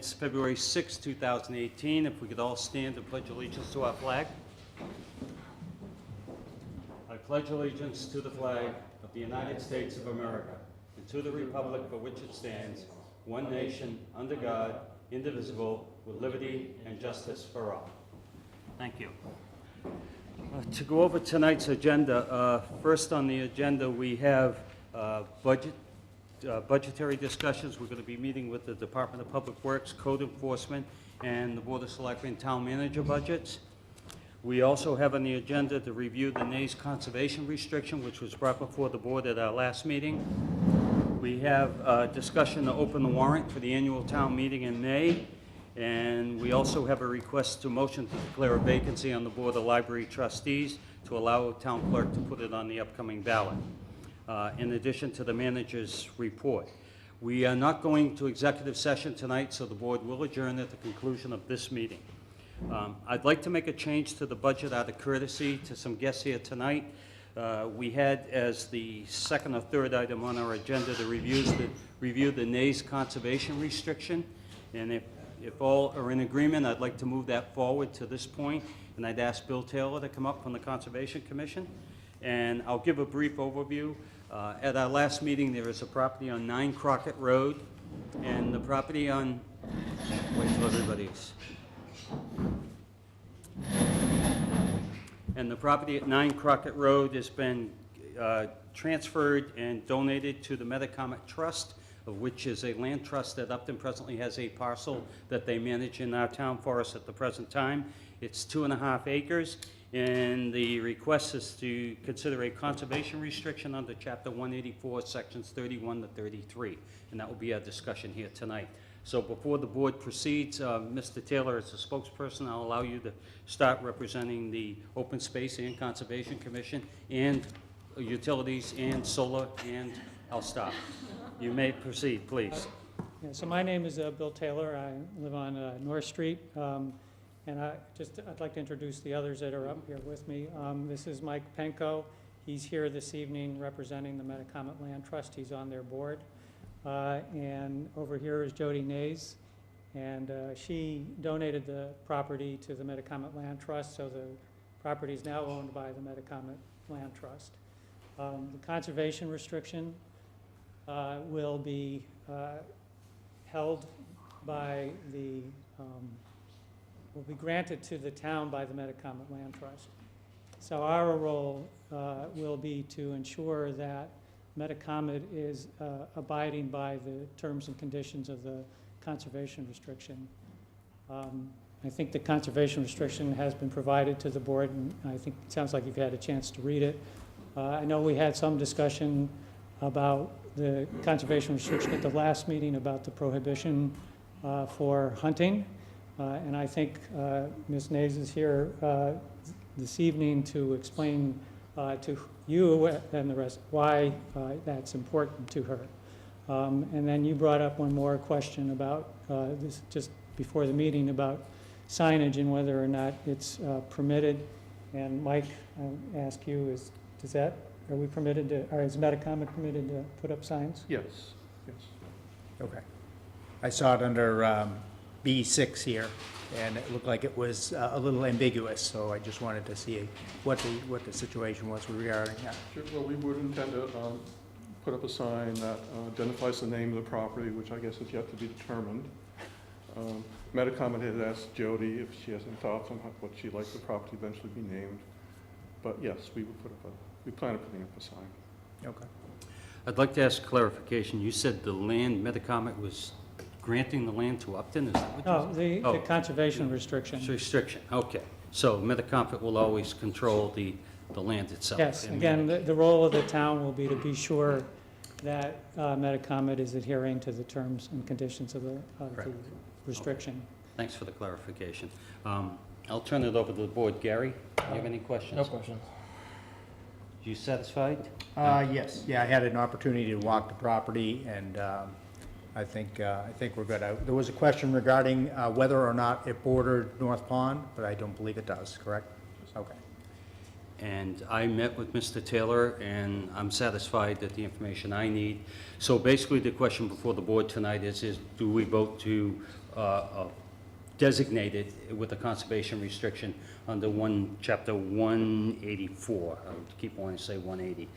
It's February 6, 2018. If we could all stand and pledge allegiance to our flag. I pledge allegiance to the flag of the United States of America and to the republic for which it stands, one nation, under God, indivisible, with liberty and justice for all. Thank you. To go over tonight's agenda, first on the agenda we have budgetary discussions. We're going to be meeting with the Department of Public Works, Code Enforcement, and the Board of Selectmen Town Manager budgets. We also have on the agenda to review the Nays conservation restriction, which was brought before the board at our last meeting. We have discussion to open the warrant for the annual town meeting in May. And we also have a request to motion to declare a vacancy on the Board of Library Trustees to allow town clerk to put it on the upcoming ballot, in addition to the manager's report. We are not going to executive session tonight, so the board will adjourn at the conclusion of this meeting. I'd like to make a change to the budget out of courtesy to some guests here tonight. We had as the second or third item on our agenda to review the Nays conservation restriction, and if all are in agreement, I'd like to move that forward to this point, and I'd ask Bill Taylor to come up from the Conservation Commission. And I'll give a brief overview. At our last meeting, there is a property on 9 Crockett Road, and the property on, wait till everybody's. And the property at 9 Crockett Road has been transferred and donated to the Metacomet Trust, of which is a land trust that Upton presently has a parcel that they manage in our town for us at the present time. It's 2.5 acres, and the request is to consider a conservation restriction under Chapter 184, Sections 31 to 33, and that will be our discussion here tonight. So before the board proceeds, Mr. Taylor, as a spokesperson, I'll allow you to start representing the Open Space and Conservation Commission and Utilities and Solar, and I'll stop. You may proceed, please. Yeah, so my name is Bill Taylor. I live on North Street, and I'd like to introduce the others that are up here with me. This is Mike Penko. He's here this evening representing the Metacomet Land Trust. He's on their board. And over here is Jody Nays, and she donated the property to the Metacomet Land Trust, so the property is now owned by the Metacomet Land Trust. The conservation restriction will be held by the, will be granted to the town by the Metacomet Land Trust. So our role will be to ensure that Metacomet is abiding by the terms and conditions of the conservation restriction. I think the conservation restriction has been provided to the board, and I think it sounds like you've had a chance to read it. I know we had some discussion about the conservation restriction at the last meeting about the prohibition for hunting. And I think Ms. Nays is here this evening to explain to you and the rest why that's important to her. And then you brought up one more question about this just before the meeting about signage and whether or not it's permitted. And Mike, I ask you, are we permitted to, or is Metacomet permitted to put up signs? Yes, yes. Okay. I saw it under B6 here, and it looked like it was a little ambiguous, so I just wanted to see what the situation was regarding that. Sure. Well, we would intend to put up a sign that identifies the name of the property, which I guess is yet to be determined. Metacomet has asked Jody if she has any thoughts on what she'd like the property eventually be named. But yes, we would we plan on putting up a sign. Okay. I'd like to ask clarification. You said the land, Metacomet was granting the land to Upton? Is that what you said? The conservation restriction. Restriction, okay. So Metacomet will always control the land itself? Yes, again, the role of the town will be to be sure that Metacomet is adhering to the terms and conditions of the restriction. Okay. Thanks for the clarification. I'll turn it over to the board. Gary, do you have any questions? No questions. You satisfied? Yes. Yeah, I had an opportunity to walk the property, and I think we're good. There was a question regarding whether or not it bordered North Pond, but I don't believe it does, correct? Okay. And I met with Mr. Taylor, and I'm satisfied that the information I need. So basically, the question before the board tonight is do we vote to designate it with a conservation restriction under chapter 184, I keep wanting to say 180,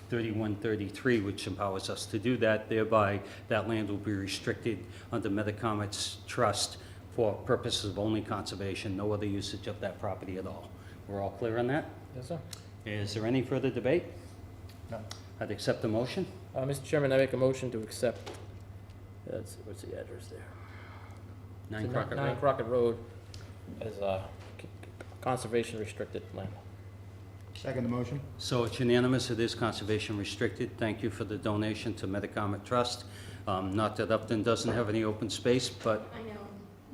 3133, which empowers us to do that. Thereby, that land will be restricted under Metacomet's trust for purposes of only conservation, no other usage of that property at all. We're all clear on that? Yes, sir. Is there any further debate? No. I'd accept the motion. Mr. Chairman, I make a motion to accept, what's the address there? 9 It's Crockett 9 Road. Crockett Road as conservation restricted land. Second the motion? So it's unanimous, it is conservation restricted. Thank you for the donation to Metacomet Trust. Not that Upton doesn't have any open space, but, I know.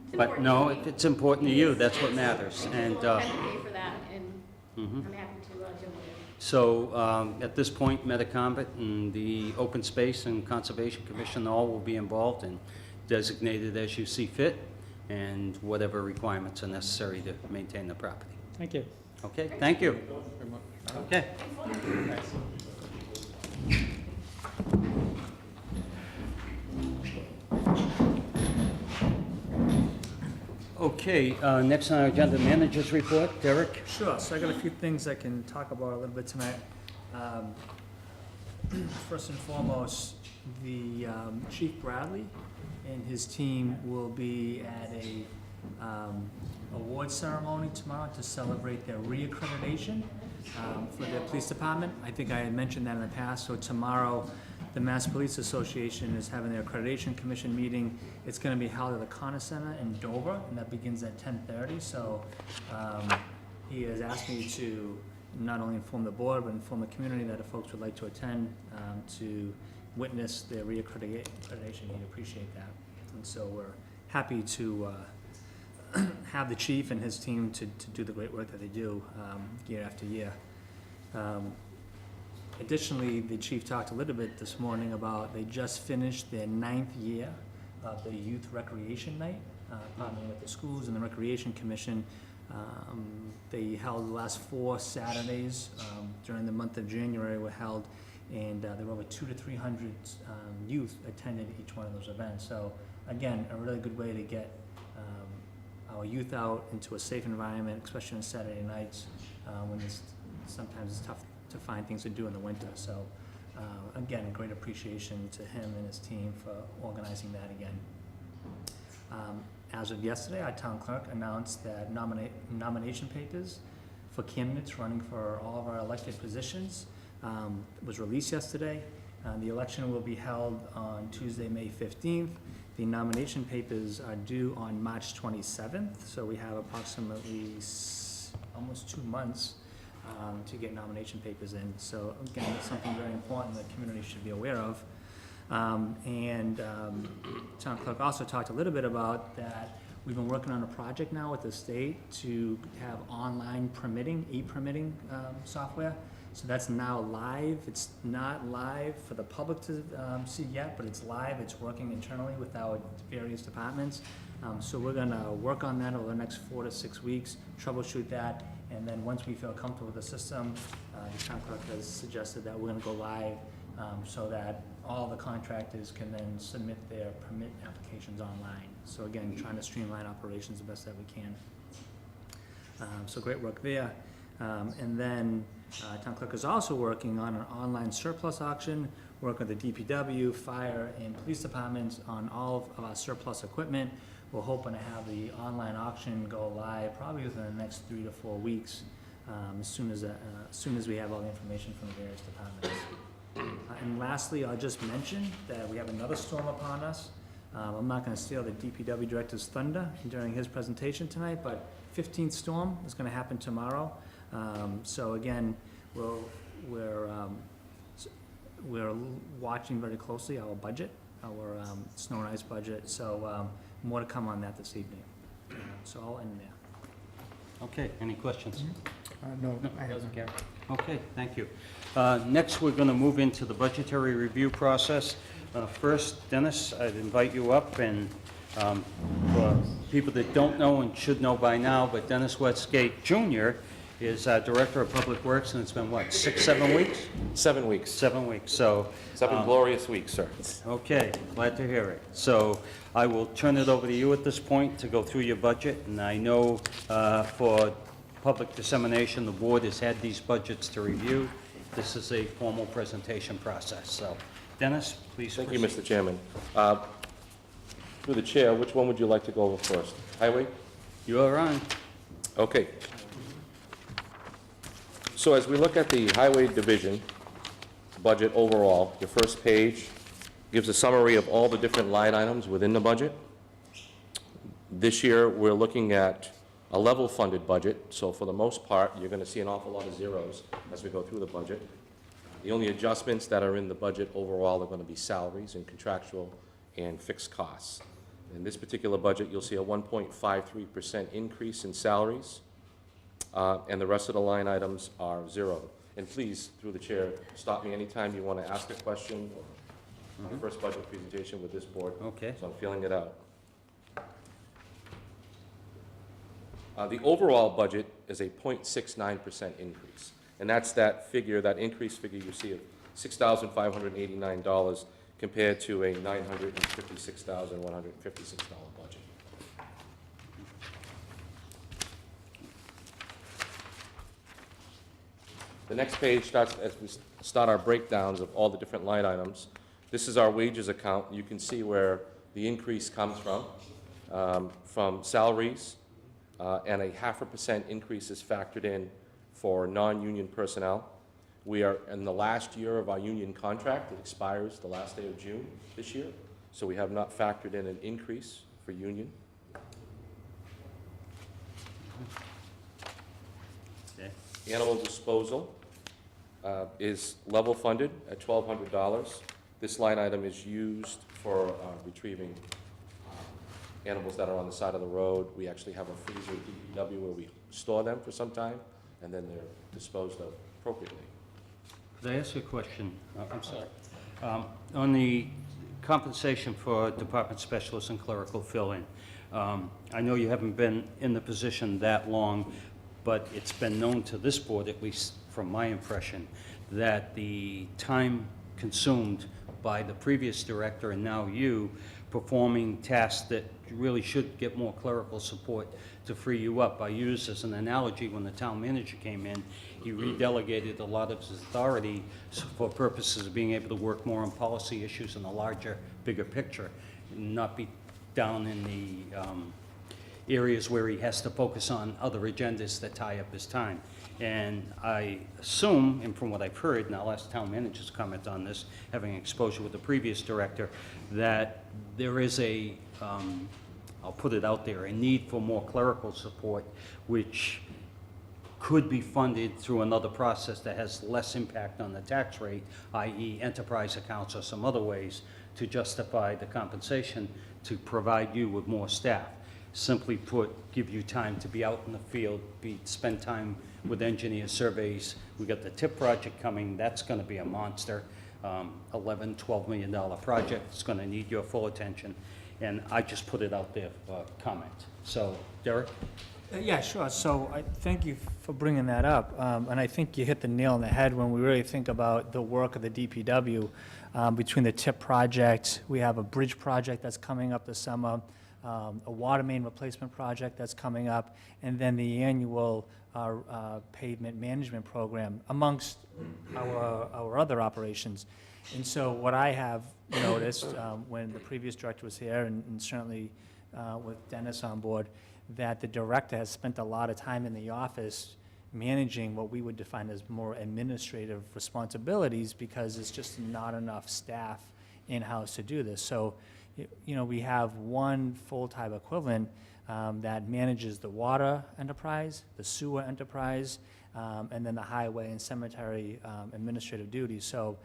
It's but important no, to me. it's important to you, that's what matters. And We'll have to pay for that, and mhm. I'm happy to deal with it. So at this point, Metacomet and the Open Space and Conservation Commission all will be involved and designated as you see fit, and whatever requirements are necessary to maintain the property. Thank you. Okay, thank you. Very much. Okay. Okay, next on our agenda, managers report. Derek? Sure, so I got a few things I can talk about a little bit tonight. First and foremost, the Chief Bradley and his team will be at a award ceremony tomorrow to celebrate their reaccreditation for their police department. I think I had mentioned that in the past, so tomorrow, the Mass Police Association is having their accreditation commission meeting. It's gonna be held at the Connor Center in Dover, and that begins at 10:30, so he has asked me to not only inform the board, but inform the community that if folks would like to attend to witness their reaccreditation, he'd appreciate that. And so we're happy to have the chief and his team to do the great work that they do year after year. Additionally, the chief talked a little bit this morning about they just finished their 9th year of the Youth Recreation Night, partnering with the schools and the Recreation Commission. They held the last 4 Saturdays during the month of January were held, and there were over 200 to 300 youth attended each one of those events. So again, a really good way to get our youth out into a safe environment, especially on Saturday nights when sometimes it's tough to find things to do in the winter. So again, a great appreciation to him and his team for organizing that again. As of yesterday, our town clerk announced that nomination papers for candidates running for all of our elected positions was released yesterday. The election will be held on Tuesday, May 15th. The nomination papers are due on March 27th, so we have approximately almost 2 months to get nomination papers in. So again, it's something very important the community should be aware of. Town clerk also talked a little bit about that we've been working on a project now with the state to have online permitting, e-permitting software. So that's now live. It's not live for the public to see yet, but it's live. It's working internally with our various departments. So we're gonna work on that over the next 4 to 6 weeks, troubleshoot that, and then once we feel comfortable with the system, the town clerk has suggested that we're gonna go live so that all the contractors can then submit their permit applications online. So again, trying to streamline operations the best that we can. So great work there. And then town clerk is also working on an online surplus auction, working with the DPW, fire, and police departments on all of our surplus equipment. We're hoping to have the online auction go live probably within the next 3 to 4 weeks, as soon as we have all the information from the various departments. And lastly, I'll just mention that we have another storm upon us. I'm not gonna steal the DPW director's thunder during his presentation tonight, but 15th storm is gonna happen tomorrow. So again, we're watching very closely our budget, our snow and ice budget, so more to come on that this evening. So I'll end there. Okay, any questions? No, I haven't. Okay, thank you. Next, we're going to move into the budgetary review process. First, Dennis, I'd invite you up, and for people that don't know and should know by now, but Dennis Westgate Jr. is our Director of Public Works, and it's been, what, 6, 7 weeks? 7 weeks. 7 weeks, so... 7 glorious weeks, sir. Okay, glad to hear it. So I will turn it over to you at this point to go through your budget, and I know for public dissemination, the board has had these budgets to review. This is a formal presentation process, so Dennis, please Thank proceed. you, Mr. Chairman. Through the chair, which one would you like to go over first? Highway? You are on. Okay. So as we look at the Highway Division budget overall, your first page gives a summary of all the different line items within the budget. This year, we're looking at a level-funded budget, so for the most part, you're going to see an awful lot of zeros as we go through the budget. The only adjustments that are in the budget overall are going to be salaries and contractual and fixed costs. In this particular budget, you'll see a 1.53% increase in salaries, and the rest of the line items are zero. And please, through the chair, stop me anytime you want to ask a question. My first budget presentation with this board, Okay. so I'm feeling it out. The overall budget is a 0.69% increase, and that's that figure, that increase figure you see of $6,589 compared to a $956,156 budget. The next page starts, as we start our breakdowns of all the different line items. This is our wages account. You can see where the increase comes from salaries, and a 0.5% increase is factored in for non-union personnel. We are in the last year of our union contract. It expires the last day of June this year, so we have not factored in an increase for union. Okay. Animal disposal is level funded at $1,200. This line item is used for retrieving animals that are on the side of the road. We actually have a freezer at DPW where we store them for some time, and then they're disposed of appropriately. Could I ask you a question? I'm sorry. On the compensation for department specialists and clerical fill-in, I know you haven't been in the position that long, but it's been known to this board, at least from my impression, that the time consumed by the previous director and now you performing tasks that really should get more clerical support to free you up. I use as an analogy, when the town manager came in, he redelegated a lot of his authority for purposes of being able to work more on policy issues in a larger, bigger picture, and not be down in the areas where he has to focus on other agendas that tie up his time. And I assume, and from what I've heard, and I'll ask town managers comment on this, having exposure with the previous director, that there is a, I'll put it out there, a need for more clerical support, which could be funded through another process that has less impact on the tax rate, i.e. enterprise accounts or some other ways to justify the compensation to provide you with more staff. Simply put, give you time to be out in the field, spend time with engineer surveys. We got the TIP project coming. That's going to be a monster, $11–12 million project. It's going to need your full attention. And I just put it out there for comment. So, Derek? Yeah, sure. So I thank you for bringing that up. And I think you hit the nail on the head when we really think about the work of the DPW. Between the TIP project, we have a bridge project that's coming up this summer, a water main replacement project that's coming up, and then the annual pavement management program amongst our other operations. And so what I have noticed when the previous director was here, and certainly with Dennis on board, that the director has spent a lot of time in the office managing what we would define as more administrative responsibilities, because there's just not enough staff in-house to do this. So, we have one full-time equivalent that manages the water enterprise, the sewer enterprise, and then the highway and cemetery administrative duties. So,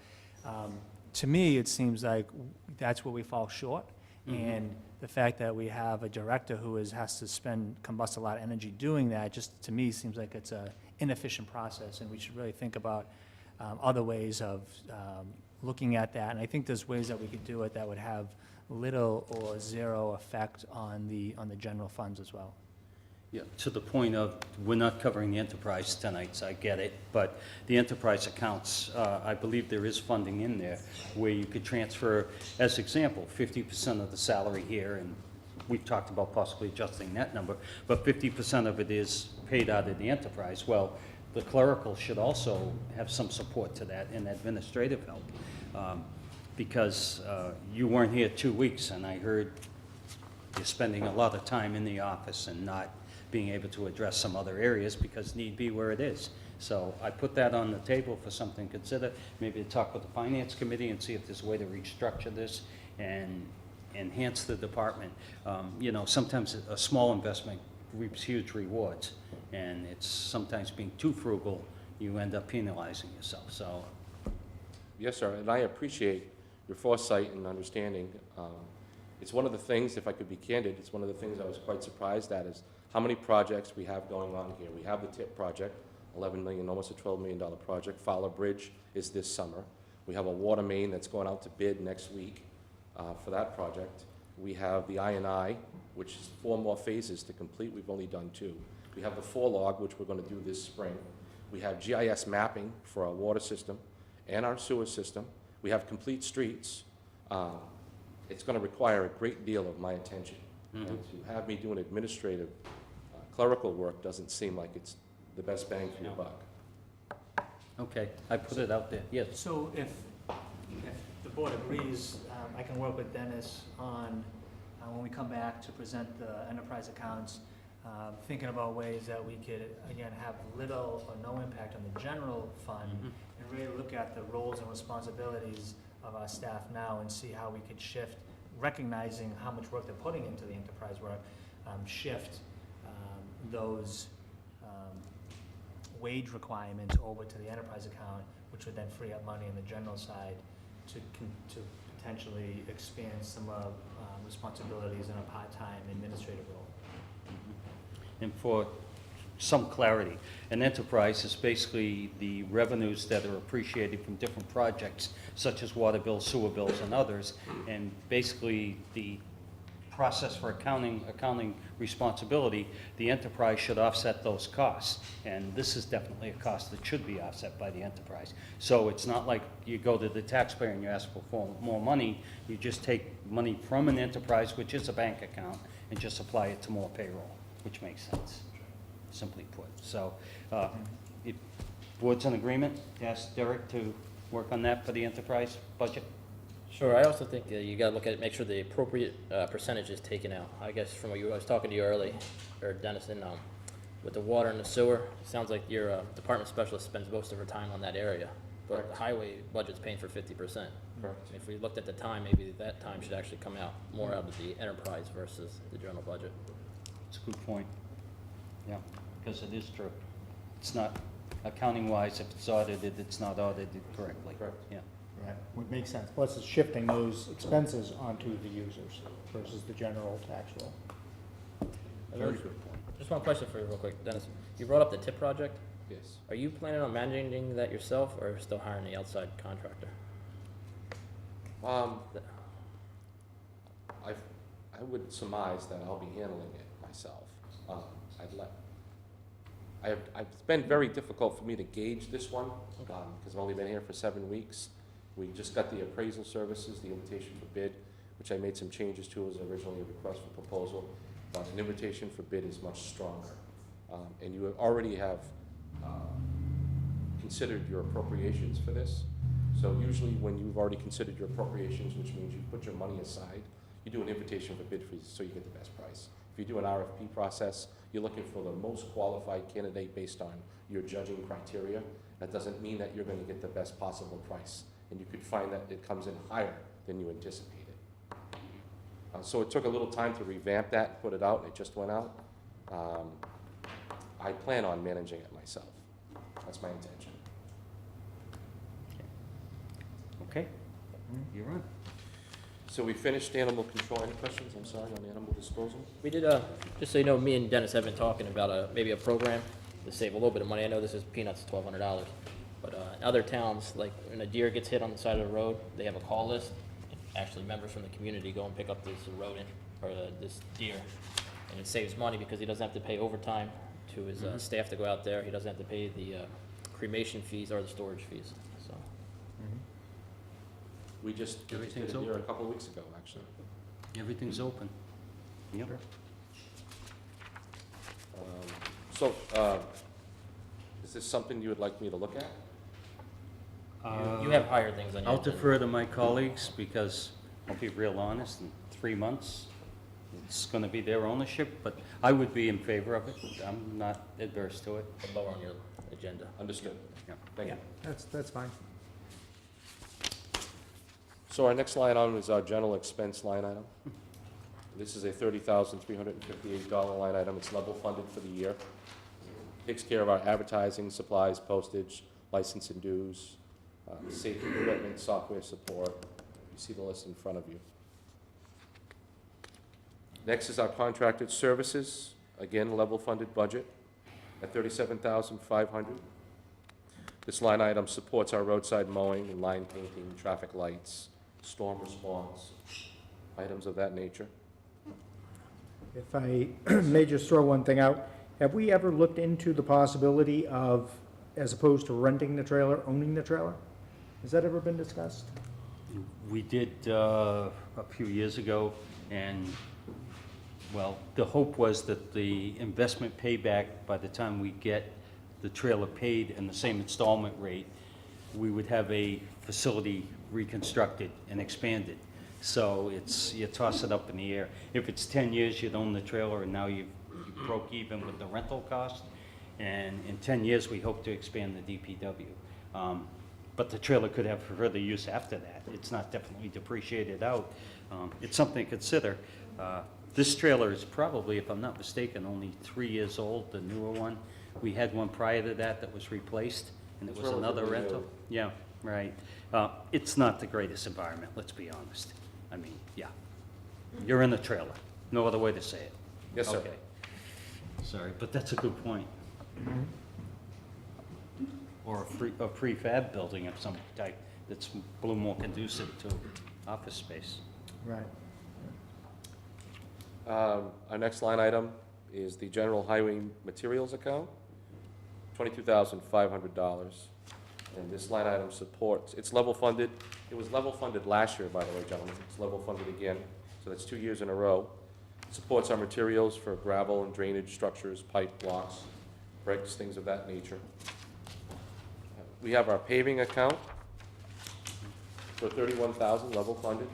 to me, it seems like that's where we fall short. Mm-hmm. And the fact that we have a director who has to combust a lot of energy doing that, just to me seems like it's an inefficient process, and we should really think about other ways of looking at that. And I think there's ways that we could do it that would have little or zero effect on the general funds as well. Yeah, to the point of, we're not covering the enterprise tonight, so I get it, but the enterprise accounts, I believe there is funding in there where you could transfer, as example, 50% of the salary here, and we've talked about possibly adjusting that number, but 50% of it is paid out of the enterprise. Well, the clerical should also have some support to that and administrative help, because you weren't here 2 weeks, and I heard you're spending a lot of time in the office and not being able to address some other areas because need be where it is. So I put that on the table for something to consider, maybe to talk with the finance committee and see if there's a way to restructure this and enhance the department. You know, sometimes a small investment reaps huge rewards, and it's sometimes being too frugal, you end up penalizing yourself, so. Yes, sir, and I appreciate your foresight and understanding. It's one of the things, if I could be candid, it's one of the things I was quite surprised at is how many projects we have going on here. We have the TIP project, 11 million, almost a $12 million project. Fowler Bridge is this summer. We have a water main that's going out to bid next week for that project. We have the I&I, which is 4 more phases to complete. We've only done 2. We have the 4-log, which we're going to do this spring. We have GIS mapping for our water system and our sewer system. We have complete streets. It's going to require a great deal of my attention. And to have me doing administrative, clerical work doesn't seem like it's the best bang for your buck. Okay, I put it out there, yes. So if the board agrees, I can work with Dennis on, when we come back to present the enterprise accounts, thinking about ways that we could, again, have little or no impact on the general fund, and really look at the roles and responsibilities of our staff now and see how we could shift, recognizing how much work they're putting into the enterprise work, shift those wage requirements over to the enterprise account, which would then free up money on the general side to potentially expand some of responsibilities in a part-time administrative role. And for some clarity, an enterprise is basically the revenues that are appreciated from different projects, such as water bills, sewer bills, and others, and basically the process for accounting responsibility, the enterprise should offset those costs. And this is definitely a cost that should be offset by the enterprise. So it's not like you go to the taxpayer and you ask for more money, you just take money from an enterprise, which is a bank account, and just apply it to more payroll, which makes sense, simply put. So, if board's in agreement, ask Derek to work on that for the enterprise budget? Sure, I also think you gotta look at it, make sure the appropriate percentage is taken out. I guess from what I was talking to you early, or Dennison, with the water and the sewer, it sounds like your department specialist spends most of her time on that area. But the highway budget's paying for 50%. Correct. If we looked at the time, maybe that time should actually come out more out of the enterprise versus the general budget. It's a good point. Yeah, because it is true. It's not, accounting-wise, if it's audited, it's not audited correctly. Correct. Yeah. Right, would make sense. Plus, it's shifting those expenses onto the users versus the general tax roll. Very good point. Just one question for you real quick, Dennis. You brought up the TIP project. Yes. Are you planning on managing that yourself or still hiring the outside contractor? I would surmise that I'll be handling it myself. It's been very difficult for me to gauge this one, because I've only been here for 7 weeks. We just got the appraisal services, the invitation for bid, which I made some changes to. It was originally a request for proposal, but an invitation for bid is much stronger. And you already have considered your appropriations for this. So usually when you've already considered your appropriations, which means you put your money aside, you do an invitation for bid so you get the best price. If you do an RFP process, you're looking for the most qualified candidate based on your judging criteria. That doesn't mean that you're going to get the best possible price. And you could find that it comes in higher than you anticipated. So it took a little time to revamp that and put it out, and it just went out. I plan on managing it myself. That's my intention. Okay, you're on. So we finished animal control. Any questions, I'm sorry, on animal disposal? We did, just so you know, me and Dennis have been talking about maybe a program to save a little bit of money. I know this is peanuts, $1,200. But in other towns, like when a deer gets hit on the side of the road, they have a call list. Actually, members from the community go and pick up this rodent or this deer, And it saves money because he doesn't have to pay overtime to his staff to go out there. He doesn't have to pay the cremation fees or the storage fees, so. We just did Everything's it here a open. couple of weeks ago, actually. Everything's open. Yep. So, is this something you would like me to look at? You have higher things on your I'll agenda. defer to my colleagues because I'll be real honest, in 3 months, it's gonna be their ownership, but I would be in favor of it. I'm not adverse to it. Lower on your agenda. Understood. Yeah. Thank you. That's fine. So our next line item is our general expense line item. This is a $30,358 line item. It's level funded for the year. Takes care of our advertising, supplies, postage, license and dues, safety equipment, software support. You see the list in front of you. Next is our contracted services, again, level funded budget at $37,500. This line item supports our roadside mowing and line painting, traffic lights, storm response, items of that nature. If I may just throw one thing out, have we ever looked into the possibility of, as opposed to renting the trailer, owning the trailer? Has that ever been discussed? We did a few years ago, and, well, the hope was that the investment payback, by the time we get the trailer paid and the same installment rate, we would have a facility reconstructed and expanded. So you toss it up in the air. If it's 10 years, you'd own the trailer, and now you broke even with the rental cost. And in 10 years, we hope to expand the DPW. But the trailer could have further use after that. It's not definitely depreciated out. It's something to consider. This trailer is probably, if I'm not mistaken, only 3 years old, the newer one. We had one prior to that that was replaced, and it was another Relatively rental. new. Yeah, right. It's not the greatest environment, let's be honest. I mean, yeah. You're in the trailer, no other way to say it. Yes, sir. Okay. Sorry, but that's a good point. Or a prefab building of some type that's a little more conducive to office space. Right. Our next line item is the general highway materials account, $22,500. And this line item supports, it's level funded. It was level funded last year, by the way, gentlemen. It's level funded again, so that's 2 years in a row. It supports our materials for gravel and drainage structures, pipe blocks, bricks, things of that nature. We have our paving account for $31,000, level funded.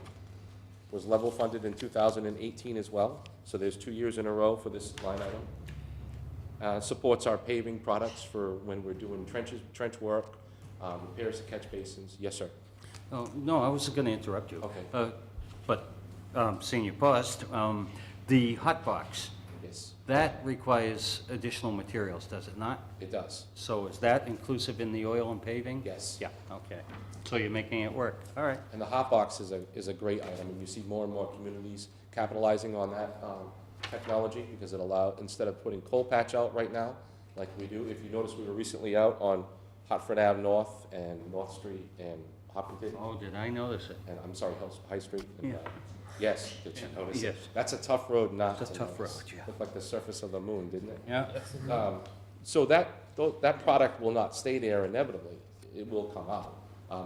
Was level funded in 2018 as well, so there's 2 years in a row for this line item. Supports our paving products for when we're doing trench work, repairs to catch basins. Yes, sir. Oh, no, I wasn't gonna interrupt you. Okay. But, seeing you paused, the hot box, Yes, that requires additional materials, does it not? it does. So is that inclusive in the oil and paving? Yes. Yeah, okay. So you're making it work, all right. And the hot box is a great item, and you see more and more communities capitalizing on that technology because it allows, instead of putting coal patch out right now, like we do, if you notice, we were recently out on Hartford Ave North and North Street and Hopkinton, Oh, did I notice it? and I'm sorry, High Street. And, Yeah. Yes, did you notice it? Yes. That's a tough road not to It's a tough notice. road, yeah. Looked like the surface of the moon, didn't it? Yeah, So that product will not stay there inevitably. It will come out.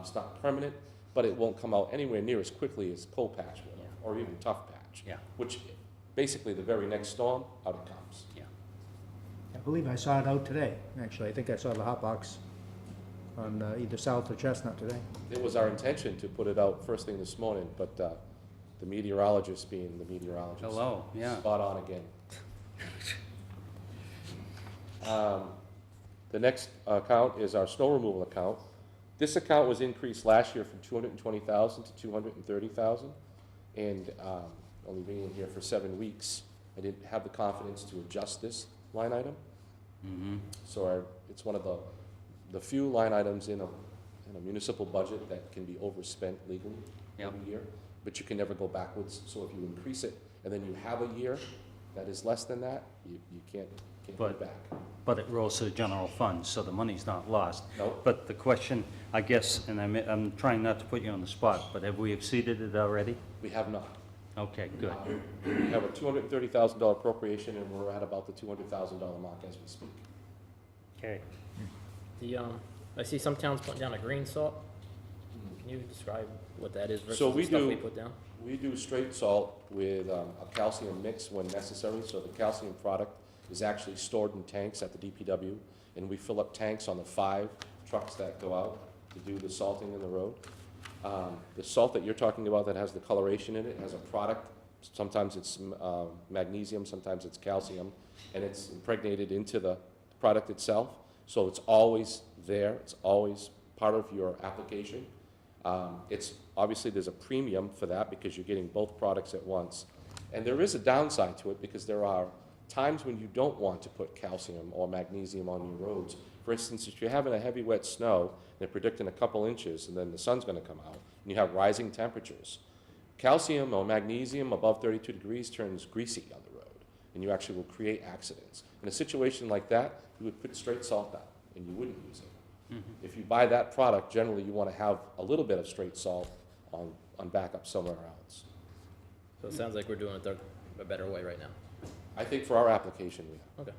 It's not permanent, but it won't come out anywhere near as quickly as coal patch will, or even tough patch. Yeah. Which, basically, the very next storm, out it comes. yeah. I believe I saw it out today, actually. I think I saw the hot box on either South or Chestnut today. It was our intention to put it out first thing this morning, but the meteorologist being the meteorologist. Hello, yeah. Spot on again. The next account is our snow removal account. This account was increased last year from $220,000 to $230,000, and only being here for 7 weeks, I didn't have the confidence to adjust this line item. Mm-hmm. So it's one of the few line items in a municipal budget that can be overspent legally Yep. every year, but you can never go backwards. So if you increase it and then you have a year that is less than that, you can't go But- back. But it rolls to the general fund, so the money's not lost. Nope. But the question, I guess, and I'm trying not to put you on the spot, but have we exceeded it already? We have not. Okay, good. We have a $230,000 appropriation, and we're at about the $200,000 mark as we speak. Okay. The, I see some towns putting down a green salt. Can you describe what that is versus So the we stuff do- we put down? We do straight salt with a calcium mix when necessary, so the calcium product is actually stored in tanks at the DPW, and we fill up tanks on the 5 trucks that go out to do the salting in the road. The salt that you're talking about that has the coloration in it has a product, sometimes it's magnesium, sometimes it's calcium, and it's impregnated into the product itself, so it's always there, it's always part of your application. It's, obviously, there's a premium for that because you're getting both products at once. And there is a downside to it because there are times when you don't want to put calcium or magnesium on your roads. For instance, if you're having a heavy wet snow, and they're predicting a couple inches, and then the sun's gonna come out, and you have rising temperatures, calcium or magnesium above 32 degrees turns greasy on the road, and you actually will create accidents. In a situation like that, you would put straight salt down, and you wouldn't use it. If you buy that product, generally you want to have a little bit of straight salt on backup somewhere else. So it sounds like we're doing it a better way right now. I think for our application, we have. Okay.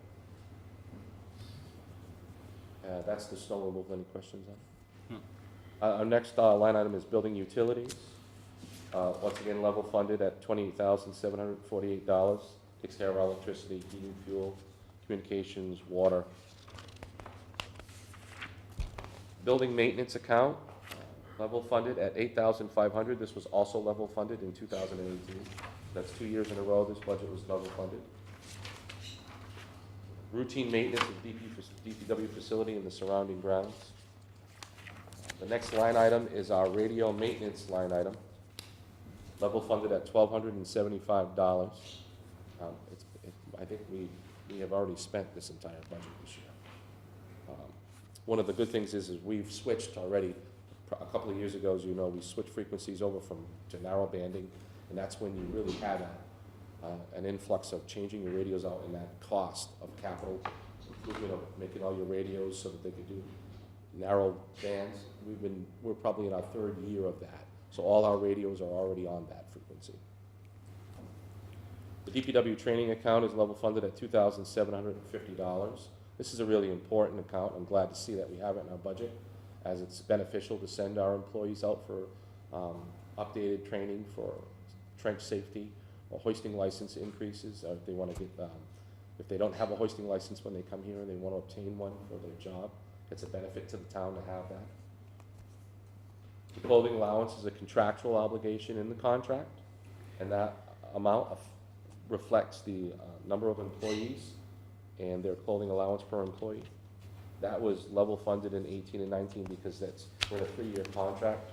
That's the snow removal. Any questions on it? Our next line item is building utilities. Once again, level funded at $28,748. Takes care of our electricity, heating, fuel, communications, water. Building maintenance account, level funded at $8,500. This was also level funded in 2018. That's 2 years in a row this budget was level funded. Routine maintenance of DPW facility and the surrounding grounds. The next line item is our radio maintenance line item, level funded at $1,275. I think we have already spent this entire budget this year. One of the good things is we've switched already, a couple of years ago, as you know, we switched frequencies over to narrow banding, and that's when you really had an influx of changing your radios out and that cost of capital improvement of making all your radios so that they could do narrow bands. We're probably in our 3rd year of that, so all our radios are already on that frequency. The DPW training account is level funded at $2,750. This is a really important account. I'm glad to see that we have it in our budget, as it's beneficial to send our employees out for updated training for trench safety or hoisting license increases, or if they want to get, if they don't have a hoisting license when they come here and they want to obtain one for their job, it's a benefit to the town to have that. The clothing allowance is a contractual obligation in the contract, and that amount reflects the number of employees and their clothing allowance per employee. That was level funded in 18 and 19 because we're in a 3-year contract.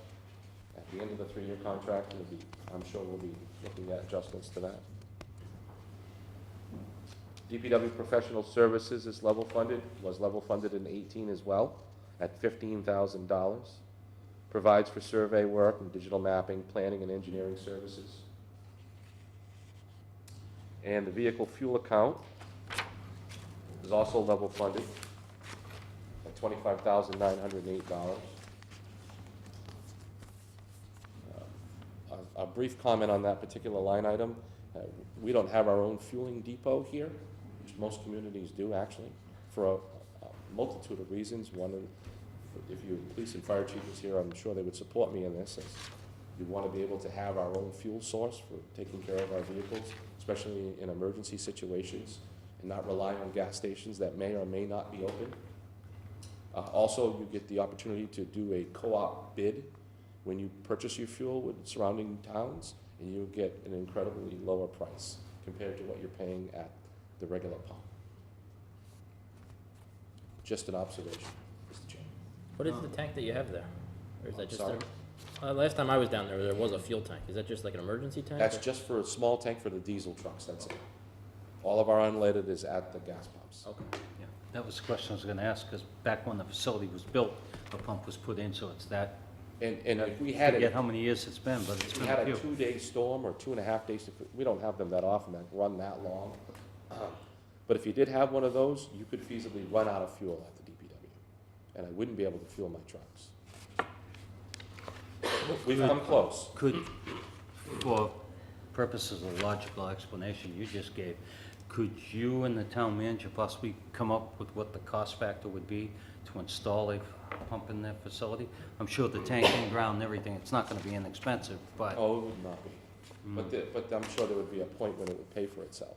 At the end of the 3-year contract, I'm sure we'll be looking at adjustments to that. DPW professional services is level funded, was level funded in 18 as well, at $15,000. Provides for survey work and digital mapping, planning and engineering services. And the vehicle fuel account is also level funded at $25,908. A brief comment on that particular line item. We don't have our own fueling depot here, which most communities do actually, for a multitude of reasons. One, if your police and fire chief was here, I'm sure they would support me in this. As we want to be able to have our own fuel source for taking care of our vehicles, especially in emergency situations, and not rely on gas stations that may or may not be open. Also, you get the opportunity to do a co-op bid when you purchase your fuel with surrounding towns, and you get an incredibly lower price compared to what you're paying at the regular pump. Just an observation, Mr. Chairman. What is the tank that you have there? Or is that just Sorry? last time I was down there was a fuel tank. Is that just like an emergency tank? That's or- just for a small tank for the diesel trucks, that's it. All of our unleaded is at the gas pumps. Okay. Yeah, that was the question I was gonna ask, because back when the facility was built, the pump was put in, so it's that, And if we I had forget it, how many years it's been, but it's if we been had a a few. 2-day storm or 2.5 days, we don't have them that often that run that long. But if you did have one of those, you could feasibly run out of fuel at the DPW, and I wouldn't be able to fuel my trucks. We've come close. Could, for purposes of the logical explanation you just gave, could you and the town manager possibly come up with what the cost factor would be to install a pump in their facility? I'm sure the tank and ground and everything, it's not gonna be inexpensive, but, Oh, it would not be. But I'm sure there would be a point when it would pay for itself.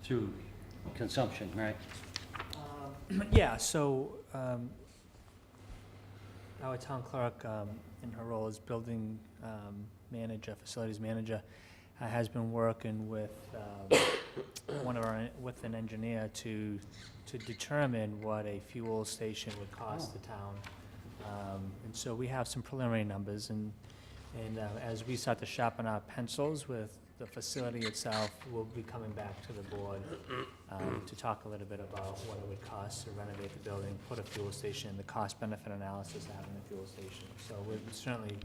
through consumption, right? Yeah, so, our town clerk, in her role as building manager, facilities manager, has been working with with an engineer to determine what a fuel station would cost the town. And so we have some preliminary numbers, and as we start to sharpen our pencils with the facility itself, we'll be coming back to the board to talk a little bit about what it would cost to renovate the building, put a fuel station, the cost-benefit analysis of having a fuel station. So we're certainly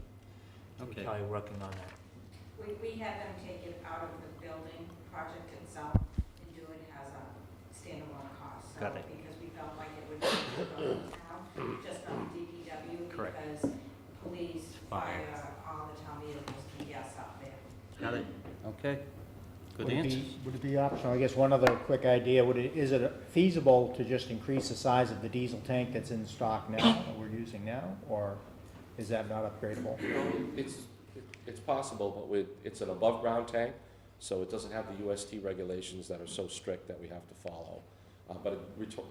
Okay. probably working on that. We had them take it out of the building project itself and do it as a standalone cost. So Got it. because we felt like it would be from the town, just from DPW, Correct. because police, Fire. fire, all the town vehicles can gas up there. Got it? Okay. Good Would it answers. be- Would it be optional? I guess one other quick idea, is it feasible to just increase the size of the diesel tank that's in stock now, that we're using now, or is that not upgradable? It's possible, but it's an above-ground tank, so it doesn't have the UST regulations that are so strict that we have to follow. But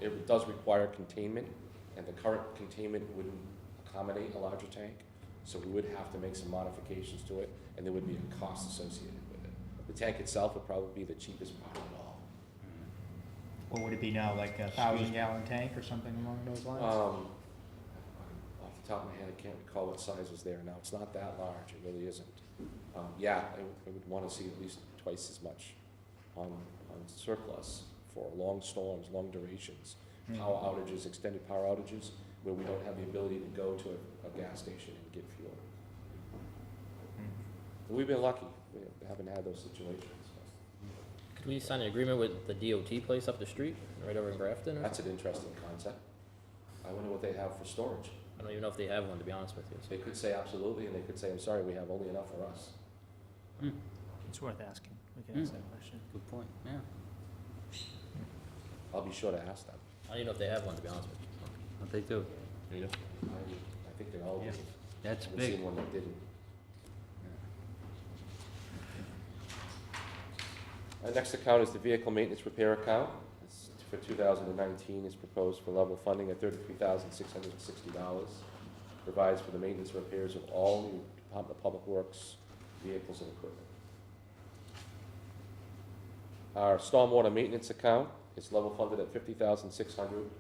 it does require containment, and the current containment wouldn't accommodate a larger tank, so we would have to make some modifications to it, and there would be a cost associated with it. The tank itself would probably be the cheapest part of it all. What would it be now, like a 1,000-gallon tank or something along those lines? Off the top of my head, I can't recall what size is there now. It's not that large, it really isn't. Yeah, I would want to see at least twice as much on surplus for long storms, long durations, power outages, extended power outages, where we don't have the ability to go to a gas station and get fuel. We've been lucky, we haven't had those situations. Could we sign an agreement with the DOT place up the street, right over in Grafton? Or That's an interesting concept. I wonder what they have for storage. I don't even know if they have one, to be honest with you. They could say absolutely, and they could say, I'm sorry, we have only enough for us. It's worth asking. We can ask that question. Good point, yeah. I'll be sure to ask them. I don't even know if they have one, to be honest with you. What they do. I think they're all, Yeah. That's I haven't seen big. one that didn't. Our next account is the vehicle maintenance repair account. It's for 2019 is proposed for level funding at $33,660. Provides for the maintenance and repairs of all the Department of Public Works vehicles and equipment. Our stormwater maintenance account is level funded at $50,600,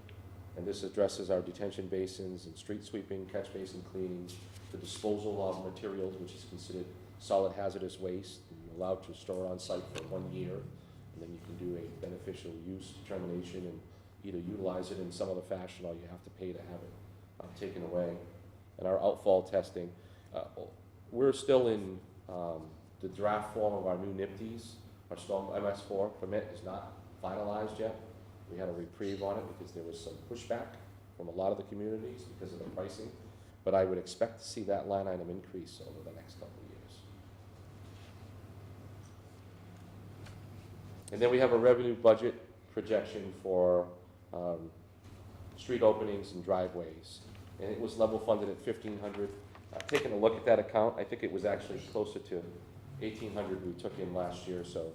and this addresses our detention basins and street sweeping, catch basin cleaning, the disposal of materials, which is considered solid hazardous waste, and you're allowed to store it on site for 1 year, and then you can do a beneficial use determination and either utilize it in some other fashion, or you have to pay to have it taken away. And our outfall testing, we're still in the draft form of our new NIPDs. Our storm MS4 permit is not finalized yet. We had a reprieve on it because there was some pushback from a lot of the communities because of the pricing. But I would expect to see that line item increase over the next couple of years. And then we have a revenue budget projection for street openings and driveways. And it was level funded at $1,500. Taking a look at that account, I think it was actually closer to $1,800 we took in last year, so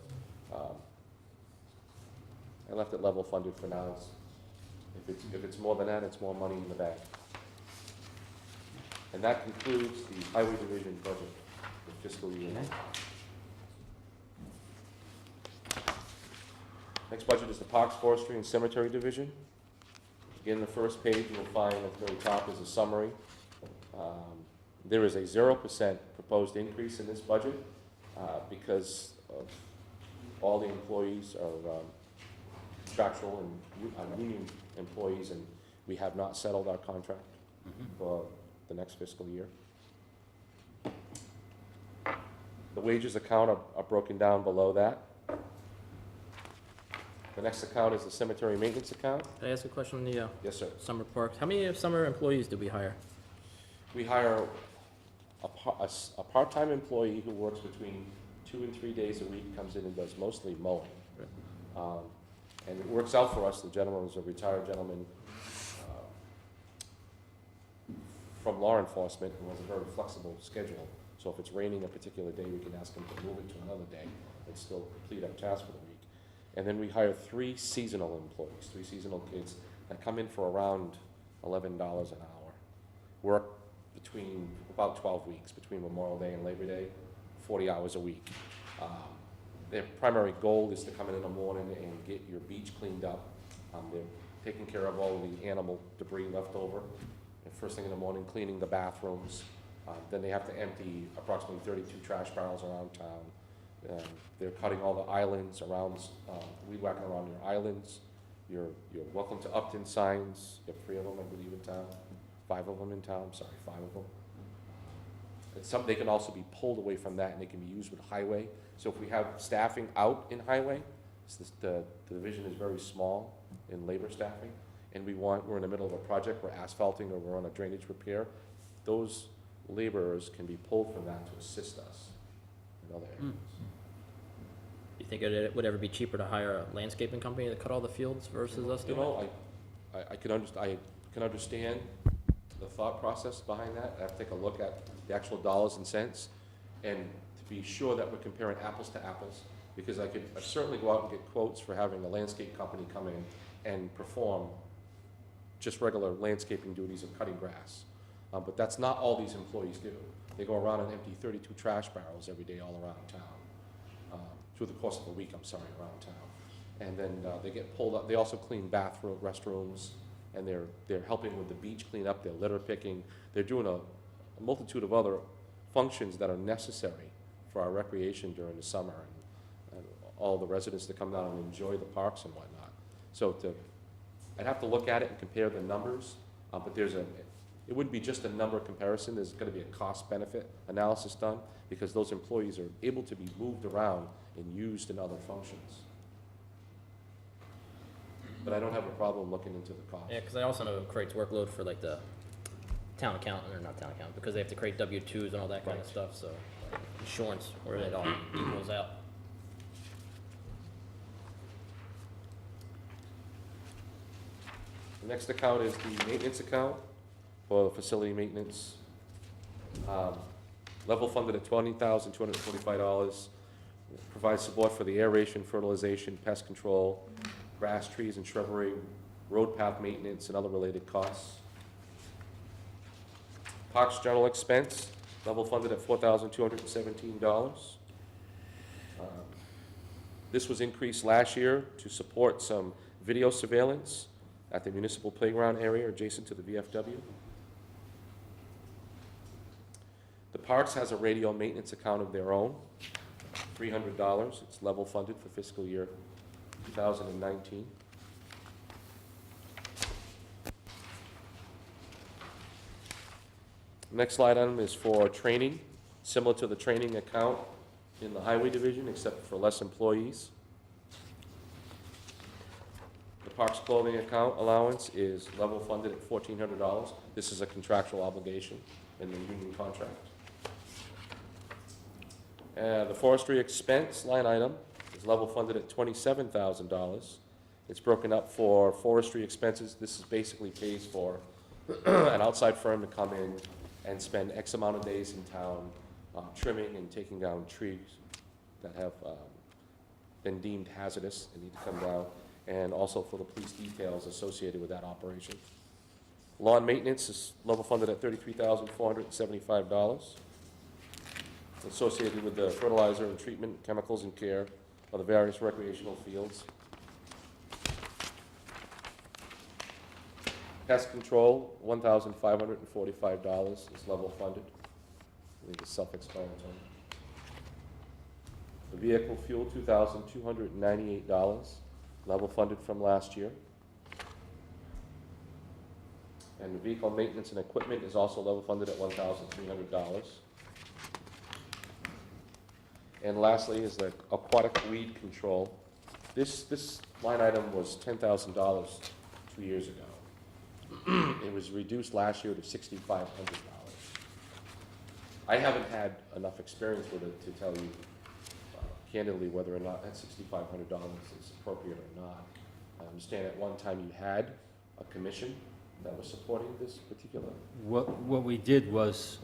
I left it level funded for now. If it's more than that, it's more money in the bank. And that concludes the Highway Division budget for fiscal year. Next budget is the Parks, Forestry, and Cemetery Division. Again, the first page you'll find at the very top is a summary. There is a 0% proposed increase in this budget because of all the employees are contractual and union employees, and we have not settled our contract for the next fiscal year. The wages account are broken down below that. The next account is the cemetery maintenance account. Can I ask a question on the Yes, sir. summer parks? How many summer employees do we hire? We hire a part-time employee who works between 2 and 3 days a week, comes in and does mostly mowing. And it works out for us. The gentleman was a retired gentleman from law enforcement and has a very flexible schedule. So if it's raining a particular day, we can ask him to move it to another day and still complete our task for the week. And then we hire 3 seasonal employees, 3 seasonal kids that come in for around $11 an hour. Work between about 12 weeks, between Memorial Day and Labor Day, 40 hours a week. Their primary goal is to come in the morning and get your beach cleaned up. They're taking care of all of the animal debris left over. And first thing in the morning, cleaning the bathrooms. Then they have to empty approximately 32 trash barrels around town. They're cutting all the islands around, weed whacking around your islands. You're welcome to Upton signs. You have 3 of them, I believe, in town. 5 of them in town, sorry, 5 of them. And some, they can also be pulled away from that and they can be used with highway. So if we have staffing out in highway, the division is very small in labor staffing, and we're in the middle of a project, we're asphalting or we're on a drainage repair, those laborers can be pulled from that to assist us in other areas. You think it would ever be cheaper to hire a landscaping company to cut all the fields versus us You doing it? know, I can understand the thought process behind that. I have to take a look at the actual dollars and cents, and to be sure that we're comparing apples to apples, because I'd certainly go out and get quotes for having a landscape company come in and perform just regular landscaping duties of cutting grass. But that's not all these employees do. They go around and empty 32 trash barrels every day all around town, through the course of a week, around town. And then they get pulled up. They also clean restrooms, and they're helping with the beach cleanup, they're litter picking. They're doing a multitude of other functions that are necessary for our recreation during the summer and all the residents to come down and enjoy the parks and whatnot. So I'd have to look at it and compare the numbers, but it wouldn't be just a number comparison. There's going to be a cost-benefit analysis done, because those employees are able to be moved around and used in other functions. But I don't have a problem looking into the cost. Yeah, because I also know it creates workload for like the town accountant, or not town accountant, because they have to create W-2s and all that kind of Right. stuff, so insurance, where it all equals out. The next account is the maintenance account for facility maintenance. Level funded at $20,245. Provides support for the aeration, fertilization, pest control, grass, trees, and shrubbery, road path maintenance, and other related costs. Parks general expense, level funded at $4,217. This was increased last year to support some video surveillance at the municipal playground area adjacent to the VFW. The Parks has a radio maintenance account of their own, $300. It's level funded for fiscal year 2019. Next slide item is for training, similar to the training account in the highway division, except for less employees. The Parks clothing account allowance is level funded at $1,400. This is a contractual obligation in the union contract. The forestry expense line item is level funded at $27,000. It's broken up for forestry expenses. This is basically pays for an outside firm to come in and spend X amount of days in town trimming and taking down trees that have been deemed hazardous and need to come down, and also for the police details associated with that operation. Lawn maintenance is level funded at $33,475, associated with the fertilizer and treatment, chemicals and care of the various recreational fields. Pest control, $1,545 is level funded. I believe it's self-explanatory. The vehicle fuel, $2,298, level funded from last year. And the vehicle maintenance and equipment is also level funded at $1,300. And lastly is the aquatic weed control. This line item was $10,000 2 years ago. It was reduced last year to $6,500. I haven't had enough experience with it to tell you candidly whether or not that $6,500 is appropriate or not. I understand at one time you had a commission that was supporting this particular. What we did was,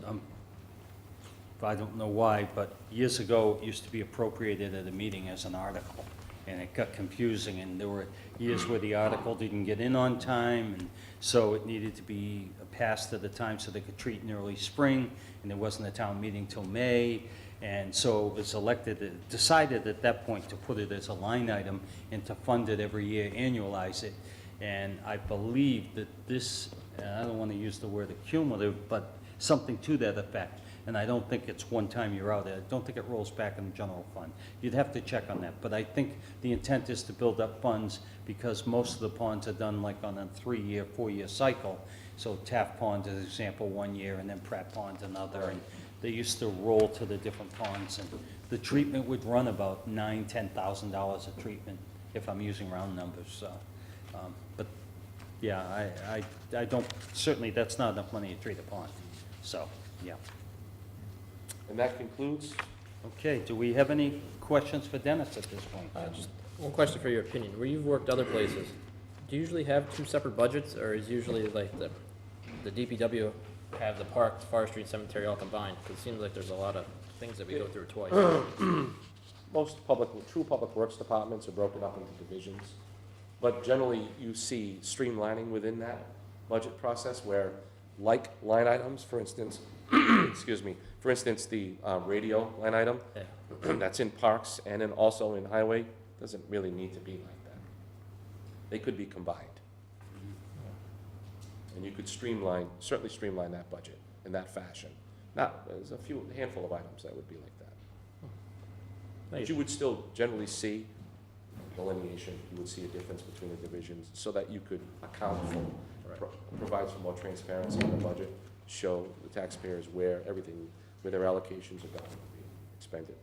I don't know why, but years ago, it used to be appropriated at a meeting as an article, and it got confusing, and there were years where the article didn't get in on time, and so it needed to be passed at a time so they could treat in early spring, and there wasn't a town meeting till May, and so it was decided at that point to put it as a line item and to fund it every year, annualize it. And I believe that this, and I don't want to use the word accumulative, but something to that effect. And I don't think it's one time you're out. I don't think it rolls back in the general fund. You'd have to check on that. But I think the intent is to build up funds because most of the ponds are done like on a 3-year, 4-year cycle. So Taft Pond, as an example, 1 year, and then Pratt Pond another. And they used to roll to the different ponds. And the treatment would run about $9,000, $10,000 a treatment, if I'm using round numbers. So, but yeah, I don't, certainly that's not enough money to treat a pond. So, yeah. And that concludes. Okay, do we have any questions for Dennis at this point? Just one question for your opinion. Where you've worked other places, do you usually have 2 separate budgets, or is usually like the DPW have the park, forestry, and cemetery all combined? Because it seems like there's a lot of things that we go through twice. Most true public works departments are broken up into divisions. But generally, you see streamlining within that budget process where, like line items, for instance, excuse me, for instance, the radio line item, Yeah. that's in parks and then also in highway, doesn't really need to be like that. They could be combined. And you could certainly streamline that budget in that fashion. Now, there's a handful of items that would be like that. But you would still generally see delineation, you would see a difference between the divisions so that you could account for, provide some more transparency in the budget, show the taxpayers where their allocations are going to be expended.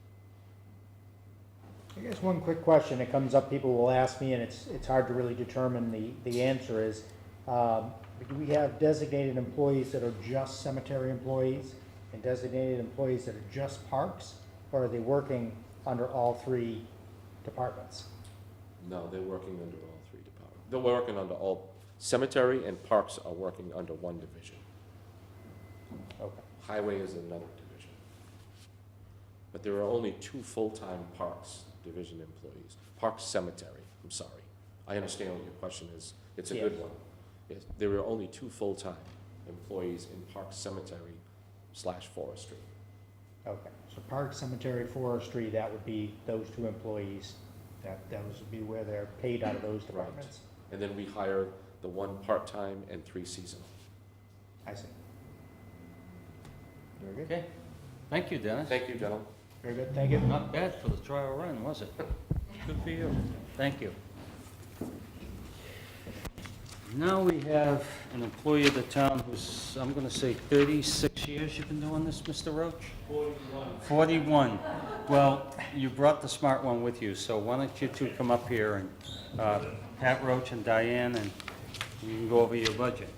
I guess one quick question that comes up, people will ask me, and it's hard to really determine the answer is, do we have designated employees that are just cemetery employees and designated employees that are just parks, or are they working under all 3 departments? No, they're working under all 3 departments. They're working under all, cemetery and parks are working under one division. Okay. Highway is another division. But there are only 2 full-time parks division employees. Parks Cemetery, I'm sorry. I understand what your question is. It's a good Yes. one. Yes, there are only 2 full-time employees in Parks Cemetery / forestry. Okay, so park, cemetery, forestry, that would be those 2 employees, those would be where they're paid out of those departments? And then we hire the 1 part-time and 3 seasonal. I see. Very good, Okay, thank you, Dennis. Thank you, gentlemen. very good, thank you. Not bad for the trial run, was it? Good for you. Thank you. Now we have an employee of the town who's, I'm gonna say 36 years you've been doing this, Mr. Roach? 41. 41. Well, you brought the smart one with you, so why don't you 2 come up here, and Pat Roach and Diane, and you can go over your budget.